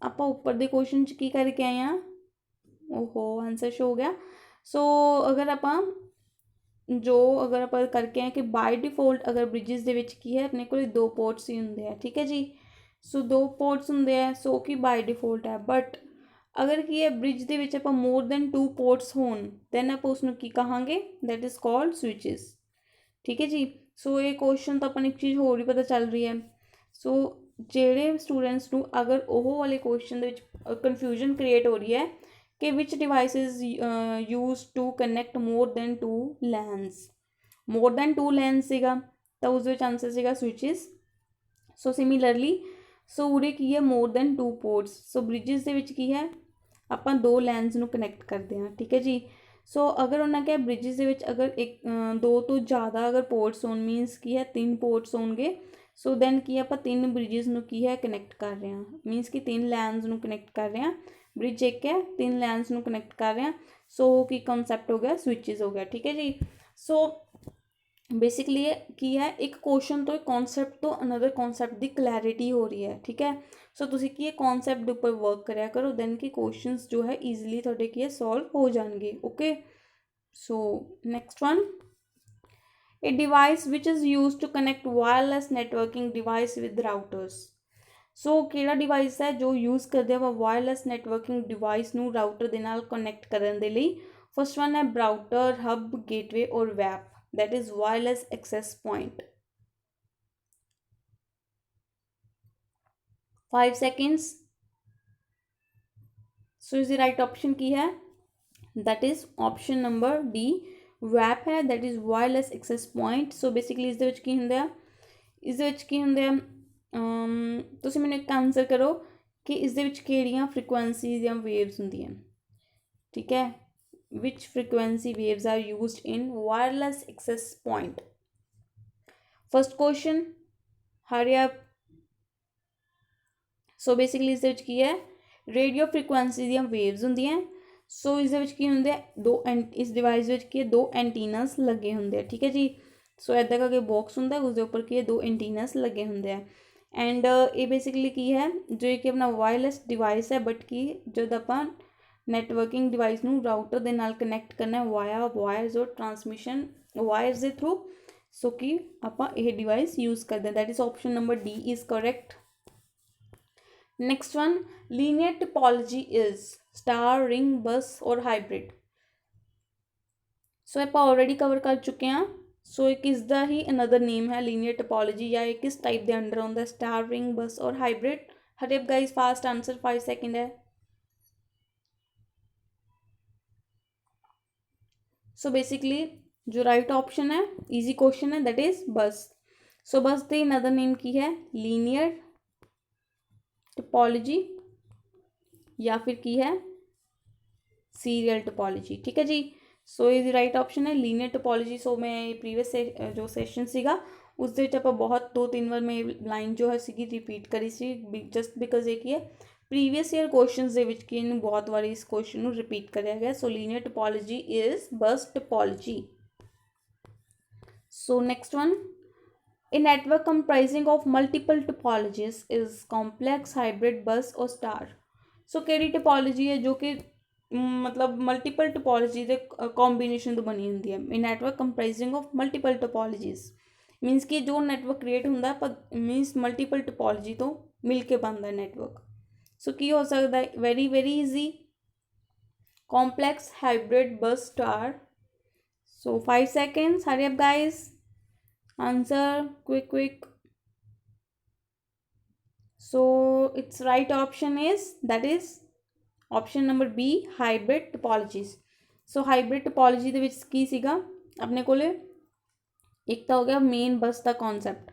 आप ऊपर के क्वेश्चन च की करके आए हैं, ओहो आंसर शो हो गया। सो अगर आप ਜੋ ਅਗਰ ਆਪਾਂ ਕਰਕੇ ਆਏ ਕਿ ਬਾਈ ਡਿਫੋਲਟ ਅਗਰ ਬ੍ਰਿਜਿਸ ਦੇ ਵਿੱਚ ਕੀ ਹੈ ਆਪਣੇ ਕੋਲ 2 ਪੋਰਟਸ ਹੀ ਹੁੰਦੇ ਆ, ਠੀਕ ਹੈ ਜੀ। ਸੋ 2 ਪੋਰਟਸ ਹੁੰਦੇ ਆ, ਸੋ ਕਿ ਬਾਈ ਡਿਫੋਲਟ ਹੈ। ਬਟ ਅਗਰ ਕੀ ਹੈ ਬ੍ਰਿਜ ਦੇ ਵਿੱਚ ਆਪਾਂ ਮੋਰ ਦੈਨ 2 ਪੋਰਟਸ ਹੋਣ ਦੈਨ ਆਪਾਂ ਉਸਨੂੰ ਕੀ ਕਹਾਂਗੇ, ਦੈਟ ਇਜ਼ ਕਾਲਡ ਸਵਿਚਿਸ, ਠੀਕ ਹੈ ਜੀ। ਸੋ ਇਹ ਕੁਐਸਚਨ ਤਾਂ ਆਪਾਂ ਨੂੰ ਇੱਕ ਚੀਜ਼ ਹੋਰ ਹੀ ਪਤਾ ਚੱਲ ਰਹੀ ਹੈ। ਸੋ ਜਿਹੜੇ ਸਟੂਡੈਂਟਸ ਨੂੰ ਅਗਰ ਉਹ ਵਾਲੇ ਕੁਐਸਚਨ ਦੇ ਵਿੱਚ ਕਨਫਿਊਜ਼ਨ ਕ੍ਰੀਏਟ ਹੋ ਰਹੀ ਹੈ ਕਿ which device is use to connect more than 2 LANs, more than 2 LANs ਸੀਗਾ ਤਾਂ ਉਸ ਵਿੱਚ ਆਂਸਰ ਸੀਗਾ ਸਵਿਚਿਸ। ਸੋ ਸਿਮਿਲਰਲੀ ਸੋ ਉਰੇ ਕੀ ਹੈ ਮੋਰ ਦੈਨ 2 ਪੋਰਟਸ, ਸੋ ਬ੍ਰਿਜਿਸ ਦੇ ਵਿੱਚ ਕੀ ਹੈ ਆਪਾਂ 2 ਲੈਨਸ ਨੂੰ ਕਨੈਕਟ ਕਰਦੇ ਹਾਂ, ਠੀਕ ਹੈ ਜੀ। ਸੋ ਅਗਰ ਉਹਨਾਂ ਕਿਹਾ ਬ੍ਰਿਜਿਸ ਦੇ ਵਿੱਚ ਅਗਰ 2 ਤੋਂ ਜ਼ਿਆਦਾ ਅਗਰ ਪੋਰਟਸ ਹੋਣ ਮੀਨਸ ਕੀ ਹੈ 3 ਪੋਰਟਸ ਹੋਣਗੇ, ਸੋ ਦੈਨ ਕੀ ਆਪਾਂ 3 ਬ੍ਰਿਜਿਸ ਨੂੰ ਕੀ ਹੈ ਕਨੈਕਟ ਕਰ ਰਹੇ ਹਾਂ, ਮੀਨਸ ਕਿ 3 ਲੈਨਸ ਨੂੰ ਕਨੈਕਟ ਕਰ ਰਹੇ ਹਾਂ। ਬ੍ਰਿਜ ਇੱਕ ਹੈ 3 ਲੈਨਸ ਨੂੰ ਕਨੈਕਟ ਕਰ ਰਹੇ ਹਾਂ, ਸੋ ਕੀ ਕਨਸੈਪਟ ਹੋ ਗਿਆ ਸਵਿਚਿਸ ਹੋ ਗਿਆ, ਠੀਕ ਹੈ ਜੀ। ਸੋ ਬੇਸਿਕਲੀ ਕੀ ਹੈ ਇੱਕ ਕੁਐਸਚਨ ਤੋਂ ਇੱਕ ਕਨਸੈਪਟ ਤੋਂ ਅਨਦਰ ਕਨਸੈਪਟ ਦੀ ਕਲੈਰਿਟੀ ਹੋ ਰਹੀ ਹੈ, ਠੀਕ ਹੈ। ਸੋ ਤੁਸੀਂ ਕੀ ਹੈ ਕਨਸੈਪਟ ਦੇ ਉੱਪਰ ਵਰਕ ਕਰਿਆ ਕਰੋ ਦੈਨ ਕਿ ਕੁਐਸਚਨਸ ਜੋ ਹੈ ਈਜ਼ੀਲੀ ਤੁਹਾਡੇ ਕੀ ਹੈ ਸੋਲਵ ਹੋ ਜਾਣਗੇ, okay. So next one, a device which is used to connect wireless networking device with routers। So ਕਿਹੜਾ ਡਿਵਾਈਸ ਹੈ ਜੋ ਯੂਜ਼ ਕਰਦੇ ਆਪਾਂ ਵਾਇਰਲੈਸ ਨੈਟਵਰਕਿੰਗ ਡਿਵਾਈਸ ਨੂੰ ਰਾਊਟਰ ਦੇ ਨਾਲ ਕਨੈਕਟ ਕਰਨ ਦੇ ਲਈ। ਫਸਟ ਵਨ ਹੈ ਬਰਾਊਟਰ, ਹਬ, ਗੇਟਵੇ ਔਰ ਵੈਪ, that is wireless access point। 5 seconds। So is the right option की है, that is option number D, ਵੈਪ ਹੈ, that is wireless access point. So basically ਇਸ ਦੇ ਵਿੱਚ ਕੀ ਹੁੰਦਾ, ਇਸ ਦੇ ਵਿੱਚ ਕੀ ਹੁੰਦੇ ਆ, ਤੁਸੀਂ ਮੈਨੂੰ ਇੱਕ ਆਨਸਰ ਕਰੋ ਕਿ ਇਸ ਦੇ ਵਿੱਚ ਕਿਹੜੀਆਂ ਫ੍ਰੀਕੁਐਂਸੀਜ਼ ਜਾਂ ਵੇਵਸ ਹੁੰਦੀਆਂ, ਠੀਕ ਹੈ। Which frequency waves are used in wireless access point. First question, hurry up. So basically ਇਸ ਦੇ ਵਿੱਚ ਕੀ ਹੈ ਰੇਡੀਓ ਫ੍ਰੀਕੁਐਂਸੀ ਦੀਆਂ ਵੇਵਸ ਹੁੰਦੀਆਂ। ਸੋ ਇਸ ਦੇ ਵਿੱਚ ਕੀ ਹੁੰਦੇ ਆ ਇਸ ਡਿਵਾਈਸ ਵਿੱਚ ਕੀ ਹੈ 2 ਐਂਟੀਨਾਸ ਲੱਗੇ ਹੁੰਦੇ ਆ, ਠੀਕ ਹੈ ਜੀ। ਸੋ ਇੱਦਾਂ ਕਰਕੇ ਬਾਕਸ ਹੁੰਦਾ ਉਸਦੇ ਉੱਪਰ ਕੀ ਹੈ 2 ਐਂਟੀਨਾਸ ਲੱਗੇ ਹੁੰਦੇ ਆ। ਐਂਡ ਇਹ ਬੇਸਿਕਲੀ ਕੀ ਹੈ ਜੋ ਕਿ ਆਪਣਾ ਵਾਇਰਲੈਸ ਡਿਵਾਈਸ ਹੈ, ਬਟ ਕਿ ਜਦ ਆਪਾਂ ਨੈਟਵਰਕਿੰਗ ਡਿਵਾਈਸ ਨੂੰ ਰਾਊਟਰ ਦੇ ਨਾਲ ਕਨੈਕਟ ਕਰਨਾ ਵਾਇਆ ਵਾਇਰਸ ਔਰ ਟਰਾਂਸਮਿਸ਼ਨ ਵਾਇਰਸ ਦੇ ਥਰੂ, ਸੋ ਕਿ ਆਪਾਂ ਇਹ ਡਿਵਾਈਸ ਯੂਜ਼ ਕਰਦੇ ਹਾਂ, that is option number D is correct. Next one, linear topology is star, ring, बस और हाइब्रिड। सो आप ऑलरेडी कवर कर चुके हैं। सो एक इसका ही अनदर नेम है लीनियर टोपोलॉजी, या एक किस टाइप के अंडर आता है स्टार, रिंग, बस और हाइब्रिड। हरे गाइस फास्ट आंसर, 5 सेकंड है। सो बेसिकली जो राइट ऑप्शन है इजी क्वेश्चन है, दैट इज बस। सो बस के अनदर नेम की है लीनियर टोपोलॉजी या फिर की है सीरियल टोपोलॉजी, ठीक है जी। सो ये राइट ऑप्शन है लीनियर टोपोलॉजी। सो मैं प्रीवियस जो सैशन सीगा उस दे आप बहुत 2-3 बार मैं लाइन जो है सीगी रिपीट करी सी, जस्ट बिकॉज ये की है प्रीवियस ईयर क्वेश्चन के कि इन्हें बहुत बार इस क्वेश्चन को रिपीट कराया गया। सो लीनियर टोपोलॉजी इज बस topology. So next one, A network comprising of multiple topologies is complex, hybrid, bus और star। सो केड़ी टोपोलॉजी है जो कि मतलब मल्टीपल टोपोलॉजी के कॉम्बीनेशन तो बनी होंगी है। A network comprising of multiple topologies means कि जो नैटवर्क क्रिएट होंगे मीनस मल्टीपल टोपोलॉजी तो मिल के बनता है नैटवर्क। सो की हो सकता है, very very easy, complex, hybrid, बस, star. So 5 seconds, hurry up guys, answer quick। so its right option is that is option number B, hybrid topologies। so hybrid topology ਦੇ ਵਿੱਚ ਕੀ ਸੀਗਾ ਆਪਣੇ ਕੋਲੇ, ਇੱਕ ਤਾਂ ਹੋ ਗਿਆ ਮੇਨ ਬੱਸ ਦਾ ਕਨਸੈਪਟ,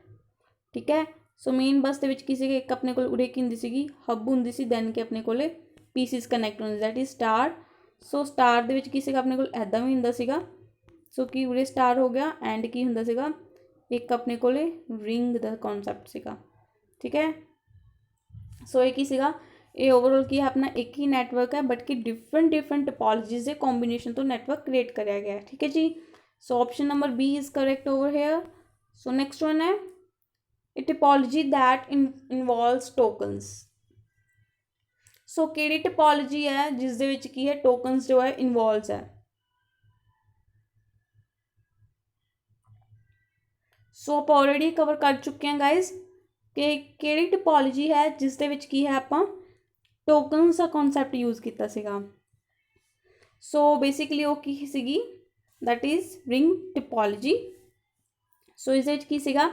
ਠੀਕ ਹੈ। ਸੋ ਮੇਨ ਬੱਸ ਦੇ ਵਿੱਚ ਕੀ ਸੀਗਾ, ਇੱਕ ਆਪਣੇ ਕੋਲ ਉਰੇ ਕੀ ਹੁੰਦੀ ਸੀਗੀ ਹੱਬ ਹੁੰਦੀ ਸੀ, ਦੈਨ ਕਿ ਆਪਣੇ ਕੋਲੇ ਪੀਸਿਸ ਕਨੈਕਟ ਹੁੰਦੇ, that is star. So star ਦੇ ਵਿੱਚ ਕੀ ਸੀਗਾ ਆਪਣੇ ਕੋਲ ਐਦਾਂ ਵੀ ਹੁੰਦਾ ਸੀਗਾ, ਸੋ ਕੀ ਉਰੇ ਸਟਾਰ ਹੋ ਗਿਆ, ਐਂਡ ਕੀ ਹੁੰਦਾ ਸੀਗਾ एक अपने को रिंग का कॉन्सैप्ट सीगा, ठीक है। सो एक ही सीगा ये ओवरऑल की है अपना एक ही नैटवर्क है बट कि डिफरेंट टोपोलॉजीज के कॉम्बीनेशन तो नैटवर्क क्रिएट कराया गया है, ठीक है जी। So option number B is correct over here. So next one है a topology that involves tokens. So केड़ी टोपोलॉजी है जिस दे विच की है टोकन्स जो है इन्वॉल्व्स है। ਸੋ ਆਪਾਂ ਆਲਰੇਡੀ ਕਵਰ ਕਰ ਚੁੱਕੇ ਹਾਂ ਗਾਇਜ਼ ਕਿ ਕਿਹੜੀ ਟਿਪੋਲੋਜੀ ਹੈ ਜਿਸ ਦੇ ਵਿੱਚ ਕੀ ਹੈ ਆਪਾਂ ਟੋਕਨਸ ਦਾ ਕਨਸੈਪਟ ਯੂਜ਼ ਕੀਤਾ ਸੀਗਾ। ਸੋ ਬੇਸਿਕਲੀ ਉਹ ਕੀ ਸੀਗੀ, ਦੈਟ ਇਜ਼ ਰਿੰਗ ਟਿਪੋਲੋਜੀ। ਸੋ ਇਸ ਦੇ ਵਿੱਚ ਕੀ ਸੀਗਾ,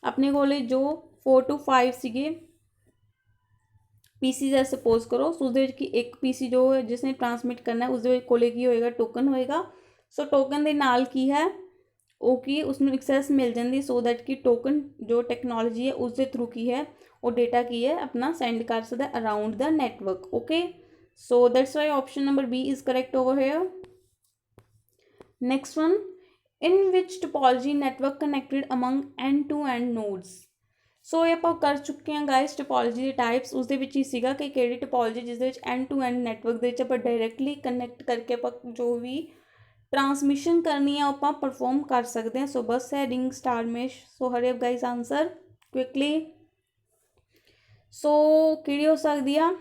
ਆਪਣੇ ਕੋਲੇ ਜੋ 4 to 5 ਸੀਗੇ ਪੀਸੀਜ਼ ਹੈ ਸਪੋਜ਼ ਕਰੋ। ਸੋ उसदे कि एक पीसी जो है जिसने ट्रांसमिट करना है उसके कोले की होएगा टोकन होएगा। सो टोकन ਦੇ ਨਾਲ ਕੀ ਹੈ ਉਹ ਕੀ ਉਸਨੂੰ ਐਕਸੈਸ ਮਿਲ ਜਾਂਦੀ ਸੋ ਦੈਟ ਕਿ ਟੋਕਨ ਜੋ ਟੈਕਨੋਲੋਜੀ ਹੈ ਉਸ ਦੇ ਥਰੂ ਕੀ ਹੈ ਉਹ ਡੇਟਾ ਕੀ ਹੈ ਆਪਣਾ ਸੈਂਡ ਕਰ ਸਕਦਾ around the network. Okay, so that's why option number B is correct over here. Next one, in which topology network connected among end-to-end nodes। ਸੋ ਇਹ ਆਪਾਂ ਕਰ ਚੁੱਕੇ ਹਾਂ ਗਾਇਸ ਟੋਪੋਲੋਜੀ ਦੇ ਟਾਈਪਸ। ਉਸ ਦੇ ਵਿੱਚ ਹੀ ਸੀਗਾ ਕਿ ਕਿਹੜੀ ਟੋਪੋਲੋਜੀ ਜਿਸ ਦੇ ਵਿੱਚ ਐਂਡ ਟੂ ਐਂਡ ਨੈਟਵਰਕ ਦੇ ਵਿੱਚ ਆਪਾਂ ਡਾਇਰੈਕਟਲੀ ਕਨੈਕਟ ਕਰਕੇ ਆਪਾਂ ਜੋ ਵੀ ਟਰਾਂਸਮਿਸ਼ਨ ਕਰਨੀ ਆ ਆਪਾਂ ਪਰਫੋਰਮ ਕਰ ਸਕਦੇ ਹਾਂ। ਸੋ ਬਸ ਹੈ ring, star mesh. So hurry up guys answer quickly. So ਕਿਹੜੀ ਹੋ ਸਕਦੀ ਆ,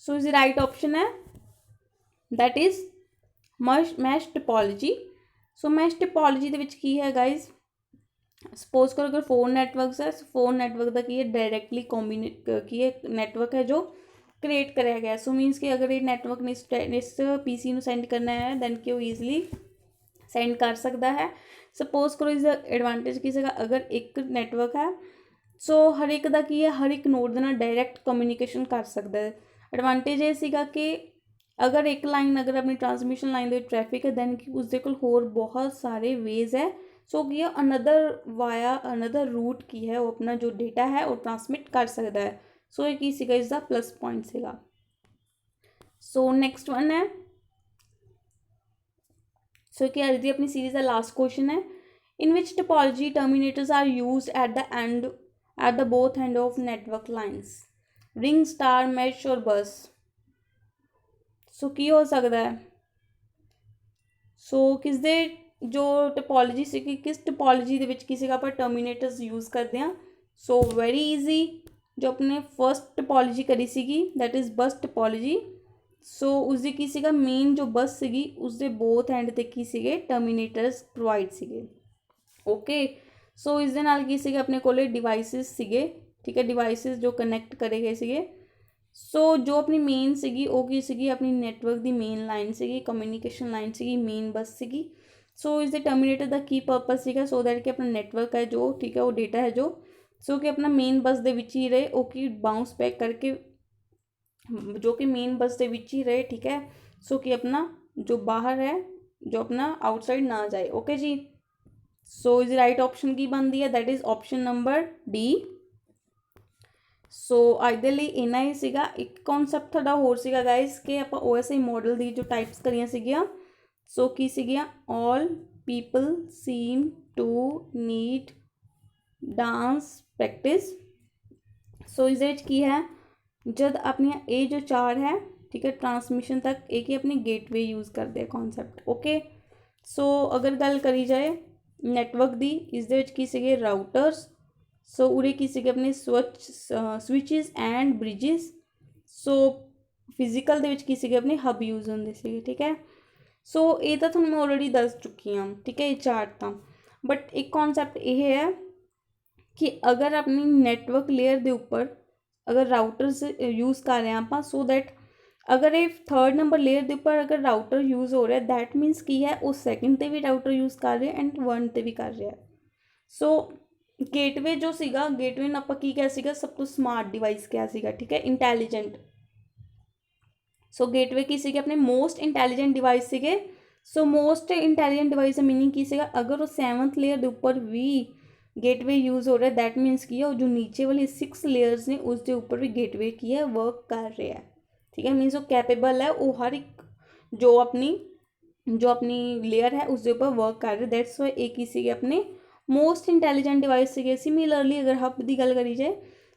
ਸੋ ਇਸ ਰਾਈਟ ਆਪਸ਼ਨ ਹੈ that is mesh topology. So mesh topology ਦੇ ਵਿੱਚ ਕੀ ਹੈ ਗਾਇਜ਼, ਸਪੋਜ਼ ਕਰੋ ਅਗਰ 4 ਨੈਟਵਰਕਸ ਹੈ, 4 ਨੈਟਵਰਕ ਦਾ ਕੀ ਹੈ ਡਾਇਰੈਕਟਲੀ ਕੰਬੀਨੇਟ ਕੀ ਹੈ ਨੈਟਵਰਕ ਹੈ ਜੋ ਕ੍ਰੀਏਟ ਕਰਿਆ ਗਿਆ। ਸੋ ਮੀਨਸ ਕਿ ਅਗਰ ਇਹ ਨੈਟਵਰਕ ਨੇ ਇਸ ਪੀਸੀ ਨੂੰ ਸੈਂਡ ਕਰਨਾ ਹੈ ਦੈਨ ਕਿ ਉਹ ਈਜ਼ਲੀ ਸੈਂਡ ਕਰ ਸਕਦਾ ਹੈ। ਸਪੋਜ਼ ਕਰੋ ਇਸ ਦਾ ਐਡਵਾਂਟੇਜ ਕੀ ਸੀਗਾ, ਅਗਰ ਇੱਕ ਨੈਟਵਰਕ ਹੈ ਸੋ ਹਰ ਇੱਕ ਦਾ ਕੀ ਹੈ ਹਰ ਇੱਕ ਨੋਡ ਦੇ ਨਾਲ ਡਾਇਰੈਕਟ ਕਮਿਊਨੀਕੇਸ਼ਨ ਕਰ ਸਕਦਾ ਹੈ। ਐਡਵਾਂਟੇਜ ਇਹ ਸੀਗਾ ਕਿ ਅਗਰ ਇੱਕ ਲਾਈਨ ਅਗਰ ਆਪਣੀ ਟਰਾਂਸਮਿਸ਼ਨ ਲਾਈਨ ਦੇ ਵਿੱਚ ਟ੍ਰੈਫਿਕ ਹੈ ਦੈਨ ਕਿ ਉਸਦੇ ਕੋਲ ਹੋਰ ਬਹੁਤ ਸਾਰੇ ਵੇਜ਼ ਹੈ। ਸੋ ਕੀ ਹੈ ਅਨਦਰ ਵਾਇਆ ਅਨਦਰ ਰੂਟ ਕੀ ਹੈ ਉਹ ਆਪਣਾ ਜੋ ਡੇਟਾ ਹੈ ਉਹ ਟਰਾਂਸਮਿਟ ਕਰ ਸਕਦਾ ਹੈ। ਸੋ ਇਹ ਕੀ ਸੀਗਾ ਇਸਦਾ ਪਲੱਸ ਪੁਆਇੰਟ ਸੀਗਾ। ਸੋ ਨੈਕਸਟ ਵਨ ਹੈ, ਸੋ ਕਿ ਅੱਜ ਦੀ ਆਪਣੀ ਸੀਰੀਜ਼ ਦਾ ਲਾਸਟ ਕੁਐਸਚਨ ਹੈ, in which topology terminators are used at the both end of network lines, ring, star, mesh ਔਰ ਬਸ। ਸੋ ਕੀ ਹੋ ਸਕਦਾ ਹੈ, ਸੋ ਕਿਸ ਦੇ ਜੋ ਟੋਪੋਲੋਜੀ ਸੀਗੀ ਕਿਸ ਟੋਪੋਲੋਜੀ ਦੇ ਵਿੱਚ ਕੀ ਸੀਗਾ ਆਪਾਂ ਟਰਮੀਨੇਟਰਸ ਯੂਜ਼ ਕਰਦੇ ਹਾਂ। ਸੋ ਵੈਰੀ ਈਜ਼ੀ, ਜੋ ਆਪਣੇ ਫਸਟ ਟੋਪੋਲੋਜੀ ਕਰੀ ਸੀਗੀ ਦੈਟ ਇਜ਼ ਬਸ ਟੋਪੋਲੋਜੀ। ਸੋ ਉਸਦੀ ਕੀ ਸੀਗਾ ਮੇਨ ਜੋ ਬਸ ਸੀਗੀ ਉਸਦੇ ਬੋਥ ਐਂਡ 'ਤੇ ਕੀ ਸੀਗੇ ਟਰਮੀਨੇਟਰਸ ਪ੍ਰੋਵਾਈਡ ਸੀਗੇ। ਓਕੇ, ਸੋ ਇਸ ਦੇ ਨਾਲ ਕੀ ਸੀਗੇ ਆਪਣੇ ਕੋਲੇ ਡਿਵਾਈਸਿਸ ਸੀਗੇ, ਠੀਕ ਹੈ, ਡਿਵਾਈਸਿਸ ਜੋ ਕਨੈਕਟ ਕਰੇ ਗਏ ਸੀਗੇ। ਸੋ ਜੋ ਆਪਣੀ ਮੇਨ ਸੀਗੀ ਉਹ ਕੀ ਸੀਗੀ ਆਪਣੀ ਨੈਟਵਰਕ ਦੀ ਮੇਨ ਲਾਈਨ ਸੀਗੀ, ਕਮਿਊਨੀਕੇਸ਼ਨ ਲਾਈਨ ਸੀਗੀ, ਮੇਨ ਬਸ ਸੀਗੀ। ਸੋ ਇਸ ਦੇ ਟਰਮੀਨੇਟਰ ਦਾ ਕੀ ਪਰਪਸ ਸੀਗਾ, ਸੋ ਦੈਟ ਕਿ ਆਪਣਾ ਨੈਟਵਰਕ ਹੈ ਜੋ ਠੀਕ ਹੈ ਉਹ ਡੇਟਾ ਹੈ ਜੋ ਸੋ ਕਿ ਆਪਣਾ ਮੇਨ ਬਸ ਦੇ ਵਿੱਚ ਹੀ ਰਹੇ ਉਹ ਕੀ ਬਾਊਂਸ ਬੈਕ ਕਰਕੇ ਜੋ ਕਿ ਮੇਨ ਬਸ ਦੇ ਵਿੱਚ ਹੀ ਰਹੇ, ਠੀਕ ਹੈ। ਸੋ ਕਿ ਆਪਣਾ ਜੋ ਬਾਹਰ ਹੈ ਜੋ ਆਪਣਾ ਆਊਟਸਾਈਡ ਨਾ ਜਾਏ। ਓਕੇ ਜੀ, ਸੋ ਇਸ ਰਾਈਟ ਆਪਸ਼ਨ ਕੀ ਬਣਦੀ ਹੈ that is option number D. So ਅੱਜ ਦੇ ਲਈ ਇੰਨਾ ਹੀ ਸੀਗਾ। ਇੱਕ ਕਨਸੈਪਟ ਤੁਹਾਡਾ ਹੋਰ ਸੀਗਾ ਗਾਇਜ਼ ਕਿ ਆਪਾਂ OSI ਮੋਡਲ ਦੀ ਜੋ ਟਾਈਪਸ ਕਰੀਆਂ ਸੀਗੀਆਂ ਸੋ ਕੀ ਸੀਗੀਆਂ, all people seem to need dance practice. So ਇਸ ਦੇ ਵਿੱਚ ਕੀ ਹੈ ਜਦ ਆਪਣੀਆਂ ਇਹ ਜੋ 4 ਹੈ ਠੀਕ ਹੈ ਟਰਾਂਸਮਿਸ਼ਨ ਤੱਕ ਇਹ ਕੀ ਆਪਣੀ ਗੇਟਵੇ ਯੂਜ਼ ਕਰਦੇ ਆ ਕਨਸੈਪਟ। ਓਕੇ, ਸੋ ਅਗਰ ਗੱਲ ਕਰੀ ਜਾਏ ਨੈਟਵਰਕ ਦੀ ਇਸ ਦੇ ਵਿੱਚ ਕੀ ਸੀਗੇ ਰਾਊਟਰਸ। ਸੋ ਉਰੇ ਕੀ ਸੀਗੇ ਆਪਣੇ ਸਵਿਚਿਸ ਐਂਡ ਬ੍ਰਿਜਿਸ। ਸੋ ਫਿਜ਼ੀਕਲ ਦੇ ਵਿੱਚ ਕੀ ਸੀਗੇ ਆਪਣੇ ਹਬ ਯੂਜ਼ ਹੁੰਦੇ ਸੀਗੇ, ਠੀਕ ਹੈ। ਸੋ ਇਹ ਤਾਂ ਤੁਹਾਨੂੰ ਮੈਂ ਆਲਰੇਡੀ ਦੱਸ ਚੁੱਕੀ ਹਾਂ, ਠੀਕ ਹੈ, ਇਹ ਚਾਰਟ ਤਾਂ। ਬਟ ਇੱਕ ਕਨਸੈਪਟ ਇਹ ਹੈ ਕਿ ਅਗਰ ਆਪਣੀ ਨੈਟਵਰਕ ਲੇਅਰ ਦੇ ਉੱਪਰ ਅਗਰ ਰਾਊਟਰਸ ਯੂਜ਼ ਕਰ ਰਹੇ ਹਾਂ ਆਪਾਂ ਸੋ ਦੈਟ ਅਗਰ ਇਹ 3rd ਨੰਬਰ ਲੇਅਰ ਦੇ ਉੱਪਰ ਅਗਰ ਰਾਊਟਰ ਯੂਜ਼ ਹੋ ਰਿਹਾ ਦੈਟ ਮੀਨਸ ਕੀ ਹੈ ਉਹ 2nd 'ਤੇ ਵੀ ਰਾਊਟਰ ਯੂਜ਼ ਕਰ ਰਿਹਾ ਐਂਡ 1 'ਤੇ ਵੀ ਕਰ ਰਿਹਾ। ਸੋ ਗੇਟਵੇ ਜੋ ਸੀਗਾ ਗੇਟਵੇ ਨੂੰ ਆਪਾਂ ਕੀ ਕਿਹਾ ਸੀਗਾ ਸਭ ਤੋਂ ਸਮਾਰਟ ਡਿਵਾਈਸ ਕਿਹਾ ਸੀਗਾ, ਠੀਕ ਹੈ, ਇੰਟੈਲੀਜੈਂਟ। ਸੋ ਗੇਟਵੇ ਕੀ ਸੀਗੇ ਆਪਣੇ ਮੋਸਟ ਇੰਟੈਲੀਜੈਂਟ ਡਿਵਾਈਸ ਸੀਗੇ। ਸੋ ਮੋਸਟ ਇੰਟੈਲੀਜੈਂਟ ਡਿਵਾਈਸ ਦਾ ਮੀਨਿੰਗ ਕੀ ਸੀਗਾ ਅਗਰ ਉਹ 7th ਲੇਅਰ ਦੇ ਉੱਪਰ ਵੀ ਗੇਟਵੇ ਯੂਜ਼ ਹੋ ਰਿਹਾ ਦੈਟ ਮੀਨਸ ਕੀ ਹੈ ਉਹ ਜੋ ਨੀਚੇ ਵਾਲੀ 6 ਲੇਅਰਸ ਨੇ ਉਸ ਦੇ ਉੱਪਰ ਵੀ ਗੇਟਵੇ ਕੀ ਹੈ ਵਰਕ ਕਰ ਰਿਹਾ, ਠੀਕ ਹੈ। ਮੀਨਸ ਉਹ ਕੈਪੇਬਲ ਹੈ ਉਹ ਹਰ ਇੱਕ ਜੋ ਆਪਣੀ ਲੇਅਰ ਹੈ ਉਸ ਦੇ ਉੱਪਰ ਵਰਕ ਕਰ ਰਿਹਾ। ਦੈਟਸ ਵਾਈ ਇਹ ਕੀ ਸੀਗੇ ਆਪਣੇ ਮੋਸਟ ਇੰਟੈਲੀਜੈਂਟ ਡਿਵਾਈਸ ਸੀਗੇ। ਸਿਮਿਲਰਲੀ ਅਗਰ ਹਬ ਦੀ ਗੱਲ ਕਰੀ ਜਾਏ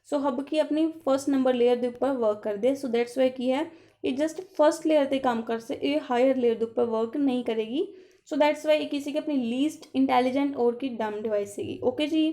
ਸੋ ਹਬ ਕੀ ਆਪਣੀ 1st ਨੰਬਰ ਲੇਅਰ ਦੇ ਉੱਪਰ ਵਰਕ ਕਰਦੇ ਆ। ਸੋ ਦੈਟਸ ਵਾਈ ਕੀ ਹੈ ਇਹ ਜਸਟ 1st ਲੇਅਰ 'ਤੇ ਕੰਮ ਕਰ ਸੇ ਇਹ ਹਾਇਰ ਲੇਅਰ ਦੇ ਉੱਪਰ ਵਰਕ ਨਹੀਂ ਕਰੇਗੀ। ਸੋ ਦੈਟਸ ਵਾਈ ਇਹ ਕੀ ਸੀਗੀ ਆਪਣੀ ਲੀਸਟ ਇੰਟੈਲੀਜੈਂਟ ਔਰ ਕੀ ਡਮ ਡਿਵਾਈਸ ਸੀਗੀ। ਓਕੇ ਜੀ,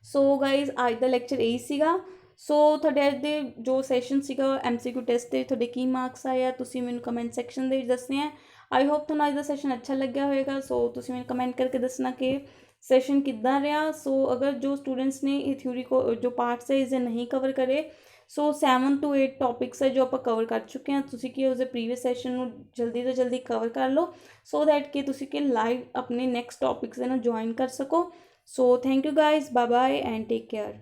ਸੋ ਗਾਈਜ਼ ਅੱਜ ਦਾ ਲੈਕਚਰ ਇਹੀ ਸੀਗਾ। ਸੋ ਤੁਹਾਡੇ ਅੱਜ ਦੇ ਜੋ ਸੈਸ਼ਨ ਸੀਗਾ MCQ ਟੈਸਟ ਦੇ ਤੁਹਾਡੇ ਕੀ ਮਾਰਕਸ ਆਏ ਆ ਤੁਸੀਂ ਮੈਨੂੰ ਕਮੈਂਟ ਸੈਕਸ਼ਨ ਦੇ ਵਿੱਚ ਦੱਸਣੇ ਆ। ਆਈ ਹੋਪ ਤੁਹਾਨੂੰ ਅੱਜ ਦਾ ਸੈਸ਼ਨ ਅੱਛਾ ਲੱਗਿਆ ਹੋਏਗਾ। ਸੋ ਤੁਸੀਂ ਮੈਨੂੰ ਕਮੈਂਟ ਕਰਕੇ ਦੱਸਣਾ ਕਿ ਸੈਸ਼ਨ ਕਿੱਦਾਂ ਰਿਹਾ। ਸੋ ਅਗਰ ਜੋ ਸਟੂਡੈਂਟਸ ਨੇ ਇਹ ਥਿਊਰੀ ਜੋ ਪਾਰਟਸ ਹੈ ਇਸਦੇ ਨਹੀਂ ਕਵਰ ਕਰੇ, ਸੋ 7 to 8 ਟੌਪਿਕਸ ਹੈ ਜੋ ਆਪਾਂ ਕਵਰ ਕਰ ਚੁੱਕੇ ਹਾਂ। ਤੁਸੀਂ ਕਿ ਉਸਦੇ ਪ੍ਰੀਵੀਅਸ ਸੈਸ਼ਨ ਨੂੰ ਜਲਦੀ ਤੋਂ ਜਲਦੀ ਕਵਰ ਕਰ ਲਓ, ਸੋ ਦੈਟ ਕਿ ਤੁਸੀਂ ਕਿ ਲਾਈਵ ਆਪਣੇ ਨੈਕਸਟ ਟੌਪਿਕਸ ਦੇ ਨਾਲ ਜੁਆਇਨ ਕਰ ਸਕੋ। So thank you guys, bye bye and take care.